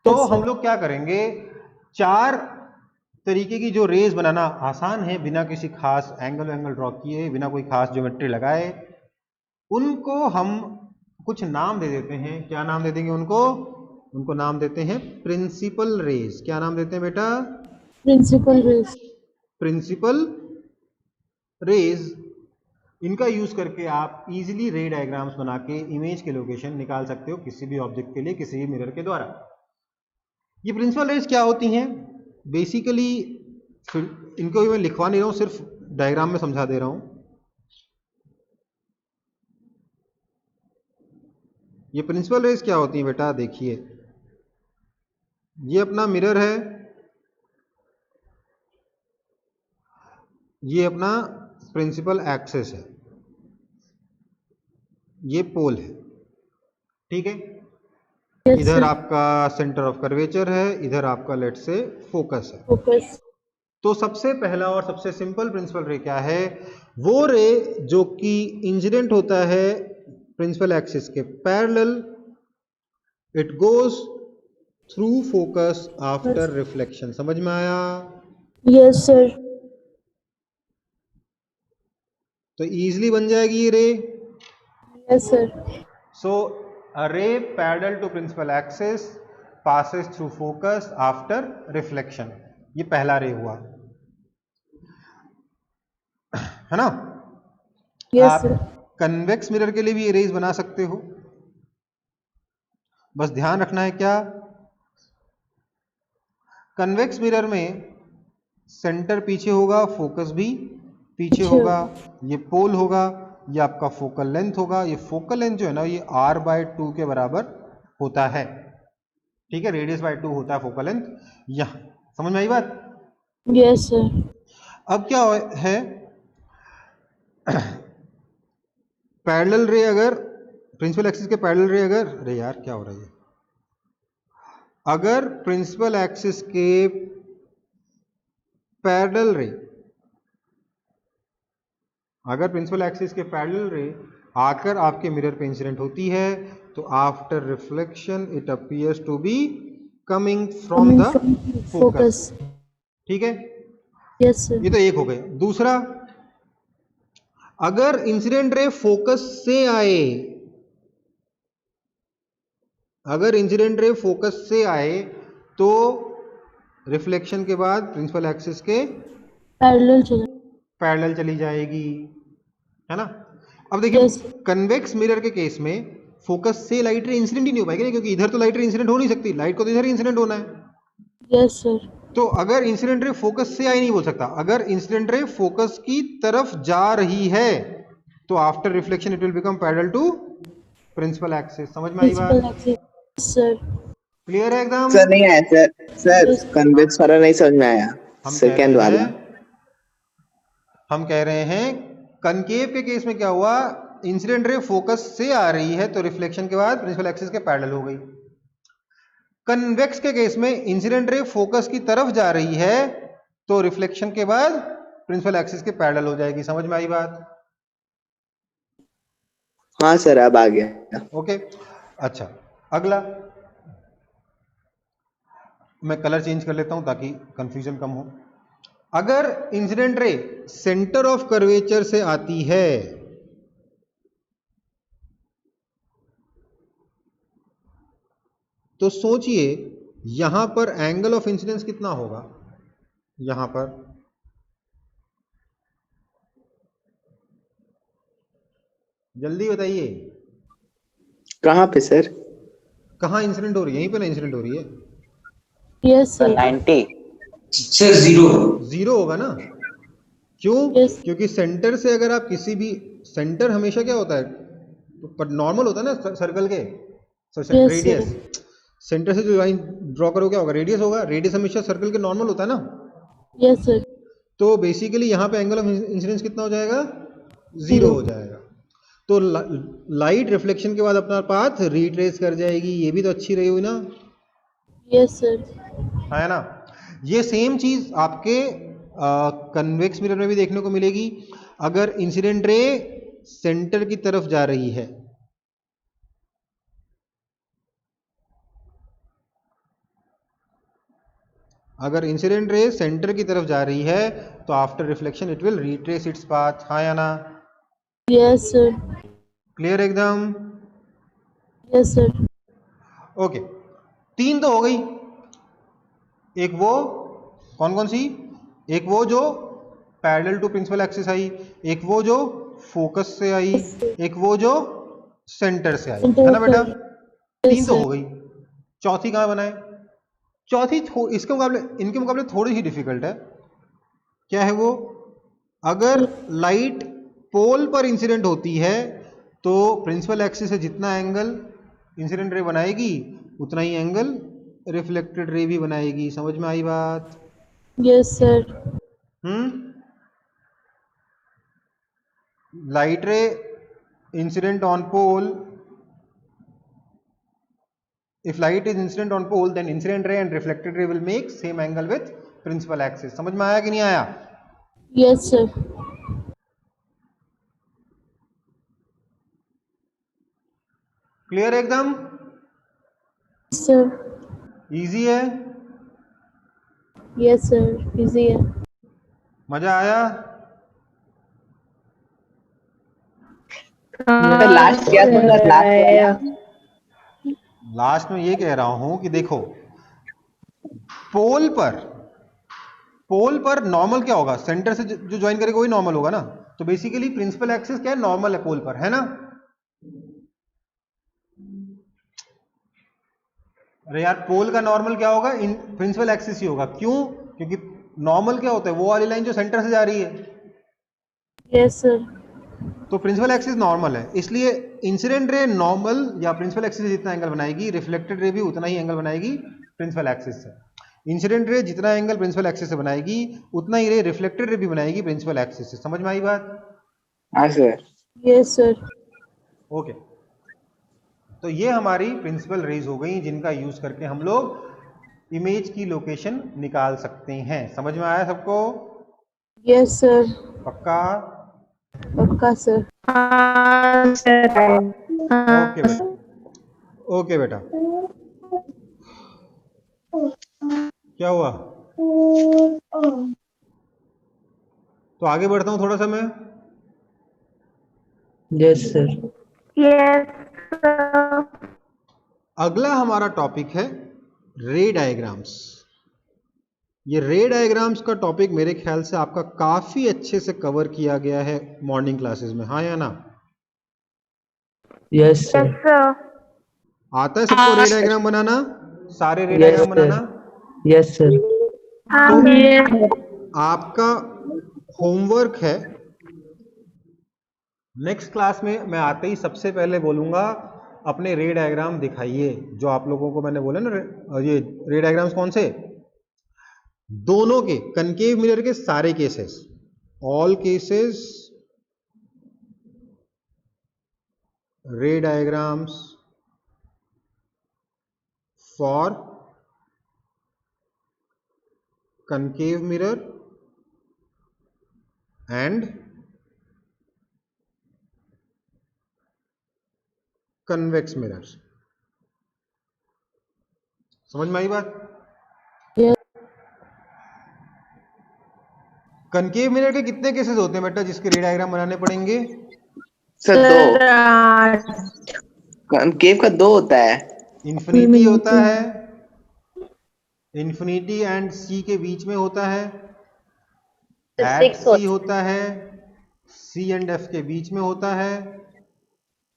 तो Yes, sir. हम लोग क्या करेंगे, 4 तरीके की जो रेज बनाना आसान है बिना किसी खास एंगल ड्रॉ किए, बिना कोई खास ज्योमेट्री लगाए, उनको हम कुछ नाम दे देते हैं। क्या नाम दे देंगे उनको? उनको नाम देते हैं प्रिंसिपल रेज। क्या नाम देते हैं बेटा? Principal raise. Principal rays. इनका यूज करके आप इजीली रे डायग्राम्स बना के इमेज के लोकेशन निकाल सकते हो किसी भी ऑब्जेक्ट के लिए, किसी भी मिरर के द्वारा। ये प्रिंसिपल रेज क्या होती हैं? बेसिकली इनको मैं लिखवा नहीं रहा हूं, सिर्फ डायग्राम में समझा दे रहा हूं। ये प्रिंसिपल रेज क्या होती हैं बेटा? देखिए, ये अपना मिरर है, ये अपना प्रिंसिपल एक्सिस है, ये पोल है, ठीक है। Yes, इधर sir. आपका सेंटर ऑफ कर्वेचर है, इधर आपका लेट से फोकस है। Focus. तो सबसे पहला और सबसे सिंपल प्रिंसिपल रे क्या है? वो रे जो कि इंसिडेंट होता है प्रिंसिपल एक्सिस के parallel, it goes through focus after reflection. समझ में आया? Yes, sir. तो इजीली बन जाएगी ये रे। Yes, sir. So a ray parallel to principal axis passes through focus after reflection। ये पहला रे हुआ, है ना। Yes, आप sir. कन्वेक्स मिरर के लिए भी रेज बना सकते हो। बस ध्यान रखना है क्या, कन्वेक्स मिरर में सेंटर पीछे होगा, फोकस भी पीछे होगा, ये पोल होगा, ये आपका फोकल लेंथ होगा। ये फोकल लेंथ जो है ना, ये r/2 के बराबर होता है, ठीक है। रेडियस बाय 2 होता है फोकल लेंथ। यहां समझ में आई बात? Yes, sir. अब क्या है, पैरेलल रे अगर प्रिंसिपल एक्सिस के पैरेलल रे अगर, अरे यार क्या हो रहा है, अगर प्रिंसिपल एक्सिस के पैरेलल रे, अगर प्रिंसिपल एक्सिस के पैरेलल रे आकर आपके मिरर पे इंसिडेंट होती है, तो after reflection it appears to be coming from Coming the from focus, focus. ठीक है। Yes, sir. ये तो एक हो गए। दूसरा, अगर इंसिडेंट रे फोकस से आए, अगर इंसिडेंट रे फोकस से आए तो रिफ्लेक्शन के बाद प्रिंसिपल एक्सिस के Parallel चला. पैरेलल चली जाएगी, है ना। अब देखिए, Yes. कन्वेक्स मिरर के केस में फोकस से लाइट रे इंसिडेंट ही नहीं हो पाएगी, क्योंकि इधर तो लाइट रे इंसिडेंट हो नहीं सकती, लाइट को तो इधर ही इंसिडेंट होना है। Yes, sir. तो अगर इंसिडेंट रे फोकस से आई नहीं बोल सकता, अगर इंसिडेंट रे फोकस की तरफ जा रही है तो after reflection it will become parallel to principal axis. समझ में आई Principal बात? axis. Yes, sir. क्लियर है एकदम? सर नहीं आया सर। Sir Yes. कन्वेक्स वाला नहीं समझ में आया, हम कह सेकेंड रहे वाला। हैं, हम कह रहे हैं कनकेव के केस में क्या हुआ, इंसिडेंट रे फोकस से आ रही है तो रिफ्लेक्शन के बाद प्रिंसिपल एक्सिस के पैरेलल हो गई। कन्वेक्स के केस में इंसिडेंट रे फोकस की तरफ जा रही है तो रिफ्लेक्शन के बाद प्रिंसिपल एक्सिस के पैरेलल हो जाएगी। समझ में आई बात? हाँ सर अब आ गया। ओके, अच्छा अगला मैं कलर चेंज कर लेता हूं ताकि कंफ्यूजन कम हो। अगर incident ray centre of curvature से आती है तो सोचिए यहां पर एंगल ऑफ इंसिडेंस कितना होगा, यहां पर जल्दी बताइए, कहाँ पे सर? कहां इंसिडेंट हो रही है? यहीं पे ना इंसिडेंट हो रही है। Yes, sir. 90। सर जीरो होगा ना, क्यों? Yes. क्योंकि सेंटर से अगर आप किसी भी, सेंटर हमेशा क्या होता है, पर नॉर्मल होता है ना सर्कल के, Yes, sir. रेडियस। सेंटर से जो लाइन ड्रॉ करो क्या होगा, रेडियस होगा। रेडियस हमेशा सर्कल के नॉर्मल होता है ना। Yes, sir. तो बेसिकली यहाँ पे एंगल ऑफ इंसिडेंस कितना हो जाएगा? जीरो हो जाएगा। तो लाइट रिफ्लेक्शन के बाद अपना पाथ रिट्रेस कर जाएगी, ये भी तो अच्छी रही हुई ना, Yes, sir. है ना। ये सेम चीज आपके कन्वेक्स मिरर में भी देखने को मिलेगी। अगर इंसिडेंट रे सेंटर की तरफ जा रही है, अगर इंसिडेंट रे सेंटर की तरफ जा रही है तो after reflection it will retrace its path, हाँ या ना। Yes, sir. क्लियर एकदम? Yes, sir. ओके, तीन तो हो गई। एक वो कौन कौन सी, एक वो जो पैरेलल टू प्रिंसिपल एक्सिस आई, एक वो जो फोकस से आई, एक वो जो सेंटर से आई, है ना बेटा। तीन Yes, तो sir. हो गई, चौथी कहाँ बनाए? चौथी इसके मुकाबले, इनके मुकाबले थोड़ी सी डिफिकल्ट है। क्या है वो? अगर लाइट पोल पर इंसिडेंट होती है तो प्रिंसिपल एक्सिस से जितना एंगल इंसिडेंट रे बनाएगी उतना ही एंगल रिफ्लेक्टेड रे भी बनाएगी। समझ में आई बात? Yes, sir. Light ray incident on pole, if light is incident on pole then incident ray and reflected ray will make same angle with principal axis। समझ में आया कि नहीं आया? Yes, sir. क्लियर एकदम? Sir. इजी है? Yes, sir. Easy. मजा आया? तो लास्ट क्या था लास्ट? लास्ट में ये कह रहा हूं कि देखो, पोल पर नॉर्मल क्या होगा? सेंटर से जो ज्वाइन करेगा वही नॉर्मल होगा ना। तो बेसिकली प्रिंसिपल एक्सिस क्या है? नॉर्मल है पोल पर, है ना। अरे यार, पोल का नॉर्मल क्या होगा? प्रिंसिपल एक्सिस ही होगा। क्यों? क्योंकि नॉर्मल क्या होता है? वो वाली लाइन जो सेंटर से जा रही है। Yes, sir. तो प्रिंसिपल एक्सिस नॉर्मल है, इसलिए इंसिडेंट रे नॉर्मल या प्रिंसिपल एक्सिस से जितना एंगल बनाएगी, रिफ्लेक्टेड रे भी उतना ही एंगल बनाएगी प्रिंसिपल एक्सिस से। इंसिडेंट रे जितना एंगल प्रिंसिपल एक्सिस से बनाएगी उतना ही रे रिफ्लेक्टेड रे भी बनाएगी प्रिंसिपल एक्सिस से। समझ में आई बात? हाँ सर। Yes, sir. ओके, तो ये हमारी प्रिंसिपल रेज हो गई जिनका यूज करके हम लोग इमेज की लोकेशन निकाल सकते हैं। समझ में आया सबको? Yes, sir. पक्का? पक्का sir. ओके बेटा, ओके बेटा। क्या हुआ? तो आगे बढ़ता हूं थोड़ा सा मैं। Yes, sir. अगला हमारा टॉपिक है रे डायग्राम्स। ये रे डायग्राम्स का टॉपिक मेरे ख्याल से आपका काफी अच्छे से कवर किया गया है मॉर्निंग क्लासेस में, हाँ या ना? Yes, sir. आता है सबको रे डायग्राम बनाना? सारे रे Yes, डायग्राम sir. बनाना? Yes, sir. तो आपका होमवर्क है, नेक्स्ट क्लास में मैं आते ही सबसे पहले बोलूंगा अपने रे डायग्राम दिखाइए। जो आप लोगों को मैंने बोला ना, ये रे डायग्राम्स कौन से? दोनों के, कनकेव मिरर के सारे केसेस, ऑल केसेस रे diagrams for concave mirror and convex mirrors। समझ में आई बात? Yes. कनकेव मिरर के कितने केसेस होते हैं बेटा जिसके रे डायग्राम बनाने पड़ेंगे? सर दो। कनकेव का दो होता है। इन्फिनिटी होता है, इन्फिनिटी एंड सी के बीच में होता है, एट सी होता है, सी एंड एफ के बीच में होता है,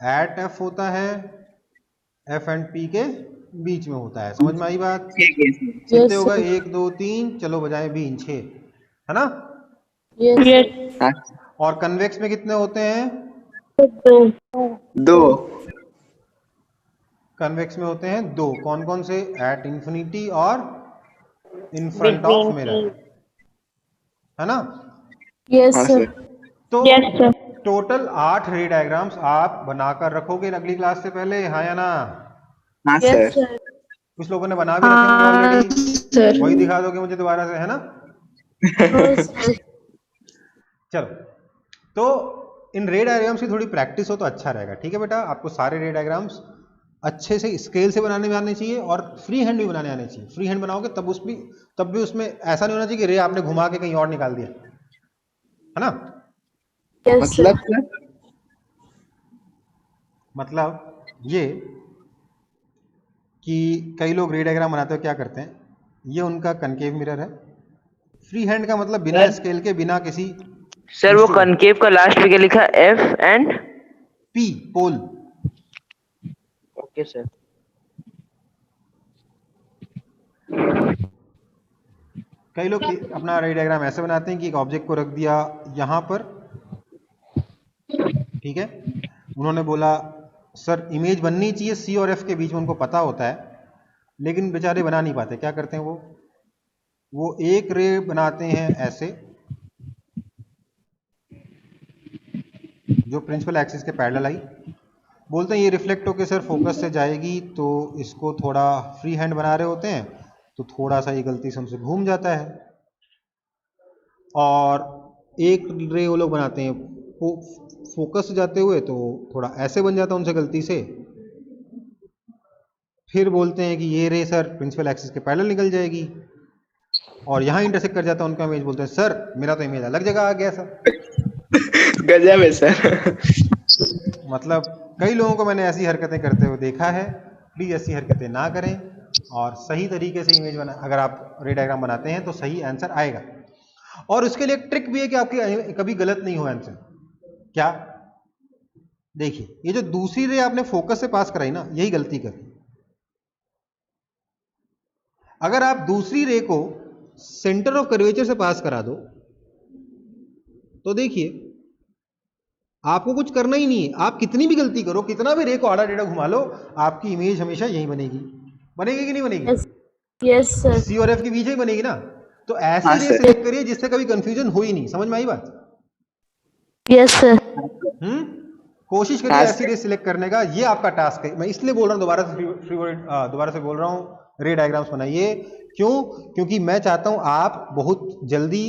एट एफ होता है, एफ एंड पी के बीच में होता है। समझ में आई बात? कितने होगा? 1 2 3, चलो बजाय बीन 6, है ना? Yes. हाँ और कन्वेक्स में कितने होते हैं? दो। कन्वेक्स में होते हैं 2। कौन कौन से? एट इंफिनिटी और इन फ्रंट ऑफ मिरर, है ना? Yes, हाँ sir. सर। तो टोटल 8 रे डायग्राम्स आप बनाकर रखोगे अगली क्लास से पहले, हाँ या ना? हाँ Yes, सर। sir. कुछ लोगों ने बना भी रखे होंगे ऑलरेडी, सर वही दिखा दोगे मुझे दोबारा से, है ना? No, sir. चलो, तो इन रे डायग्राम्स की थोड़ी प्रैक्टिस हो तो अच्छा रहेगा, ठीक है बेटा? आपको सारे रे डायग्राम्स अच्छे से स्केल से बनाने में आने चाहिए और फ्री हैंड भी बनाने आने चाहिए। फ्री हैंड बनाओगे तब भी उसमें ऐसा नहीं होना चाहिए कि रे आपने घुमा के कहीं और निकाल दिया, है ना? Yes, sir. मतलब सर? मतलब ये कि कई लोग रे डायग्राम बनाते हो क्या करते हैं, ये उनका कनकेव मिरर है। फ्री हैंड का मतलब बिना स्केल के, बिना किसी सर वो कनकेव का लास्ट में क्या लिखा? F and P, pole. Okay sir. कई लोग अपना रे डायग्राम ऐसे बनाते हैं कि एक ऑब्जेक्ट को रख दिया यहाँ पर, ठीक है? उन्होंने बोला सर इमेज बननी चाहिए सी और एफ के बीच में, उनको पता होता है, लेकिन बेचारे बना नहीं पाते। क्या करते हैं वो एक रे बनाते हैं ऐसे, जो प्रिंसिपल एक्सिस के पैरेलल आई, बोलते हैं ये रिफ्लेक्ट होकर सर फोकस से जाएगी, तो इसको थोड़ा फ्री हैंड बना रहे होते हैं, तो थोड़ा सा ये गलती से हमसे घूम जाता है। और एक रे वो लोग बनाते हैं फोकस से जाते हुए, तो थोड़ा ऐसे बन जाता है उनसे गलती से, फिर बोलते हैं कि ये रे सर प्रिंसिपल एक्सिस के पैरेलल निकल जाएगी और यहाँ इंटरसेक्ट कर जाता है उनका इमेज, बोलते हैं सर मेरा तो इमेज अलग जगह आ गया सर। गजब है सर। मतलब कई लोगों को मैंने ऐसी हरकतें करते हुए देखा है। प्लीज ऐसी हरकतें ना करें और सही तरीके से इमेज बना, अगर आप रे डायग्राम बनाते हैं तो सही आंसर आएगा। और उसके लिए एक ट्रिक भी है कि आपकी कभी गलत नहीं हो आंसर। क्या? देखिए, ये जो दूसरी रे आपने फोकस से पास कराई ना, यही गलती करी। अगर आप दूसरी रे को सेंटर ऑफ कर्वेचर से पास करा दो, तो देखिए आपको कुछ करना ही नहीं है, आप कितनी भी गलती करो, कितना भी रे को आड़ा टेढ़ा घुमा लो, आपकी इमेज हमेशा यही बनेगी। बनेगी कि नहीं बनेगी? Yes. Yes, sir. सी और एफ के बीच ही बनेगी ना। तो ऐसी हाँ रे सर। सिलेक्ट करिए जिससे कभी कंफ्यूजन हो ही नहीं। समझ में आई बात? Yes, sir. कोशिश करिए हाँ ऐसी रे सिलेक्ट करने का, ये आपका टास्क है। मैं इसलिए बोल रहा हूँ, दोबारा से बोल रहा हूँ, रे डायग्राम्स बनाइए। क्यों? क्योंकि मैं चाहता हूं आप बहुत जल्दी,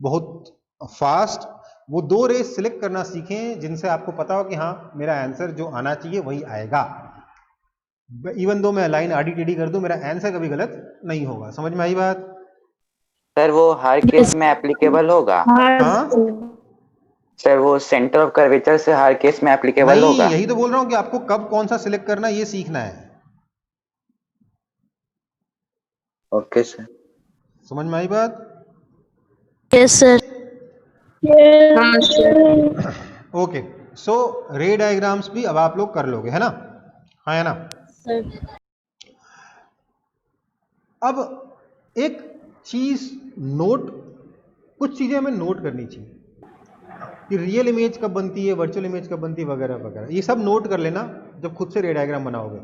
बहुत फास्ट वो दो रे सिलेक्ट करना सीखें जिनसे आपको पता हो कि हाँ मेरा आंसर जो आना चाहिए वही आएगा। इवन दो मैं लाइन आड़ी टेढ़ी कर दूं, मेरा आंसर कभी गलत नहीं होगा। समझ में आई बात? सर वो हर केस में एप्लीकेबल होगा? हाँ सर वो सेंटर ऑफ कर्वेचर से हर केस में एप्लीकेबल नहीं, होगा? यही तो बोल रहा हूं कि आपको कब कौन सा सिलेक्ट करना है ये सीखना है। Okay sir. समझ में आई बात? Yes, sir. Yes, sir. Okay, so ray diagrams भी अब आप लोग कर लोगे, है ना? हाँ है ना? Sir. अब एक चीज नोट, कुछ चीजें हमें नोट करनी चाहिए कि रियल इमेज कब बनती है, वर्चुअल इमेज कब बनती है, वगैरह वगैरह। ये सब नोट कर लेना जब खुद से रे डायग्राम बनाओगे।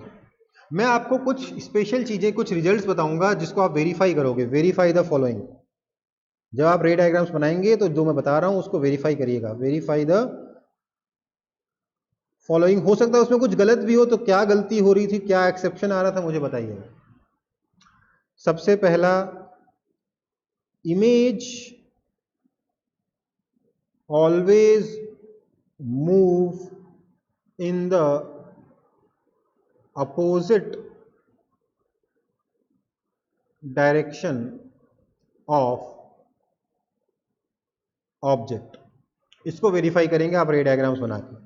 मैं आपको कुछ स्पेशल चीजें, कुछ रिजल्ट्स बताऊंगा जिसको आप वेरीफाई करोगे। Verify the following. जब आप रे डायग्राम्स बनाएंगे तो जो मैं बता रहा हूं उसको वेरीफाई करिएगा। Verify the following. हो सकता है उसमें कुछ गलत भी हो, तो क्या गलती हो रही थी, क्या एक्सेप्शन आ रहा था, मुझे बताइएगा। सबसे पहला, image always move in the opposite direction of object। इसको वेरीफाई करेंगे आप रे डायग्राम्स बना के।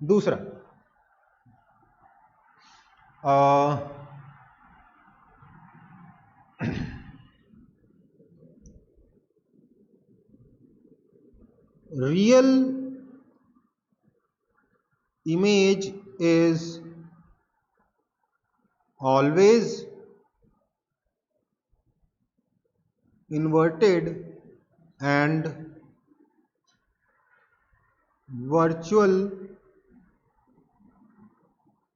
दूसरा, real image is always inverted and virtual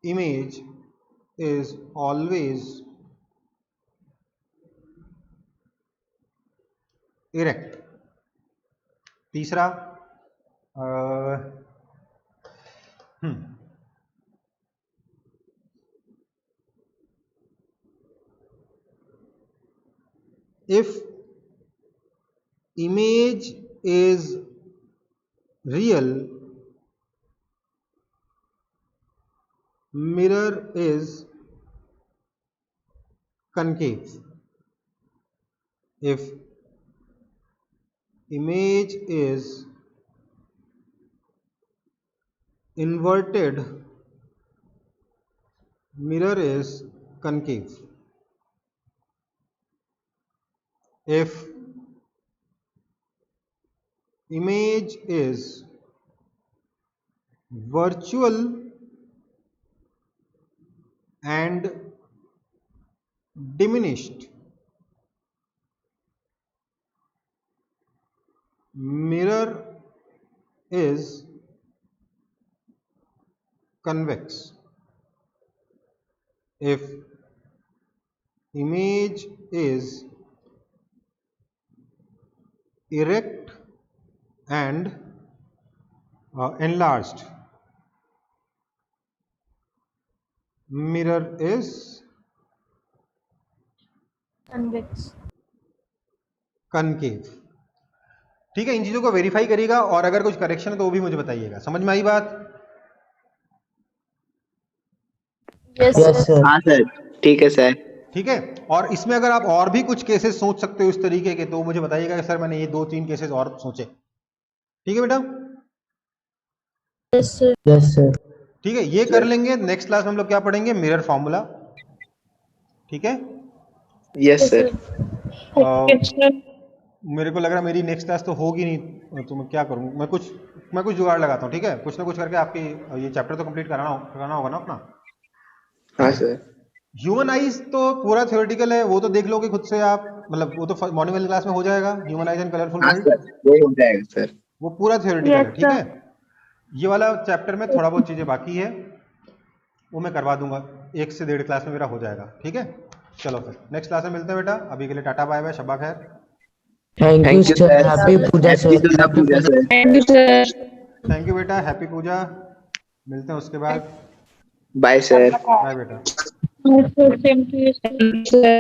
image is always erect। तीसरा, if image is real, mirror is concave. If image is inverted, mirror is concave. If image is virtual and diminished, mirror is convex. If image is erect and enlarged, mirror is Convex. concave. ठीक है, इन चीजों को वेरीफाई करिएगा और अगर कुछ करेक्शन है तो वो भी मुझे बताइएगा। समझ में आई बात? Yes, Yes, sir. sir. हाँ सर, ठीक है सर। ठीक है, और इसमें अगर आप और भी कुछ केसेस सोच सकते हो इस तरीके के तो मुझे बताइएगा कि सर मैंने ये 2-3 केसेस और सोचे। ठीक है बेटा? Yes, sir. Yes, sir. ठीक है, ये कर लेंगे। नेक्स्ट क्लास में हम लोग क्या पढ़ेंगे? Mirror formula. ठीक है, यस सर। मेरे को लग रहा है मेरी नेक्स्ट क्लास तो होगी नहीं, तो मैं क्या करूँ? मैं कुछ जुगाड़ लगाता हूँ। ठीक है, कुछ ना कुछ करके आपकी ये चैप्टर तो कंप्लीट कराना होगा ना अपना। हाँ सर। ह्यूमन आइज तो पूरा थ्योरेटिकल है, वो तो देख लोगे खुद से आप, मतलब वो तो मॉर्निंग वाली क्लास में हो जाएगा। ह्यूमन आइज एंड कलरफुल हाँ वर्ल्ड सर, वो हो जाएगा सर। वो पूरा थ्योरेटिकल है। Yes, ठीक sir. है, ये वाला चैप्टर में थोड़ा बहुत चीजें बाकी है, वो मैं करवा दूंगा। 1 से 1.5 क्लास में मेरा हो जाएगा। ठीक है, चलो फिर नेक्स्ट क्लास में मिलते हैं बेटा। अभी के लिए टाटा बाय बाय, शब्बा खैर। Thank you, thank you sir. Sir. Happy Puja, sir. Happy Durga Puja sir. Thank you बेटा, हैप्पी पूजा। मिलते हैं उसके बाद। Bye sir. बाय बेटा। Yes, sir. Same to you, sir.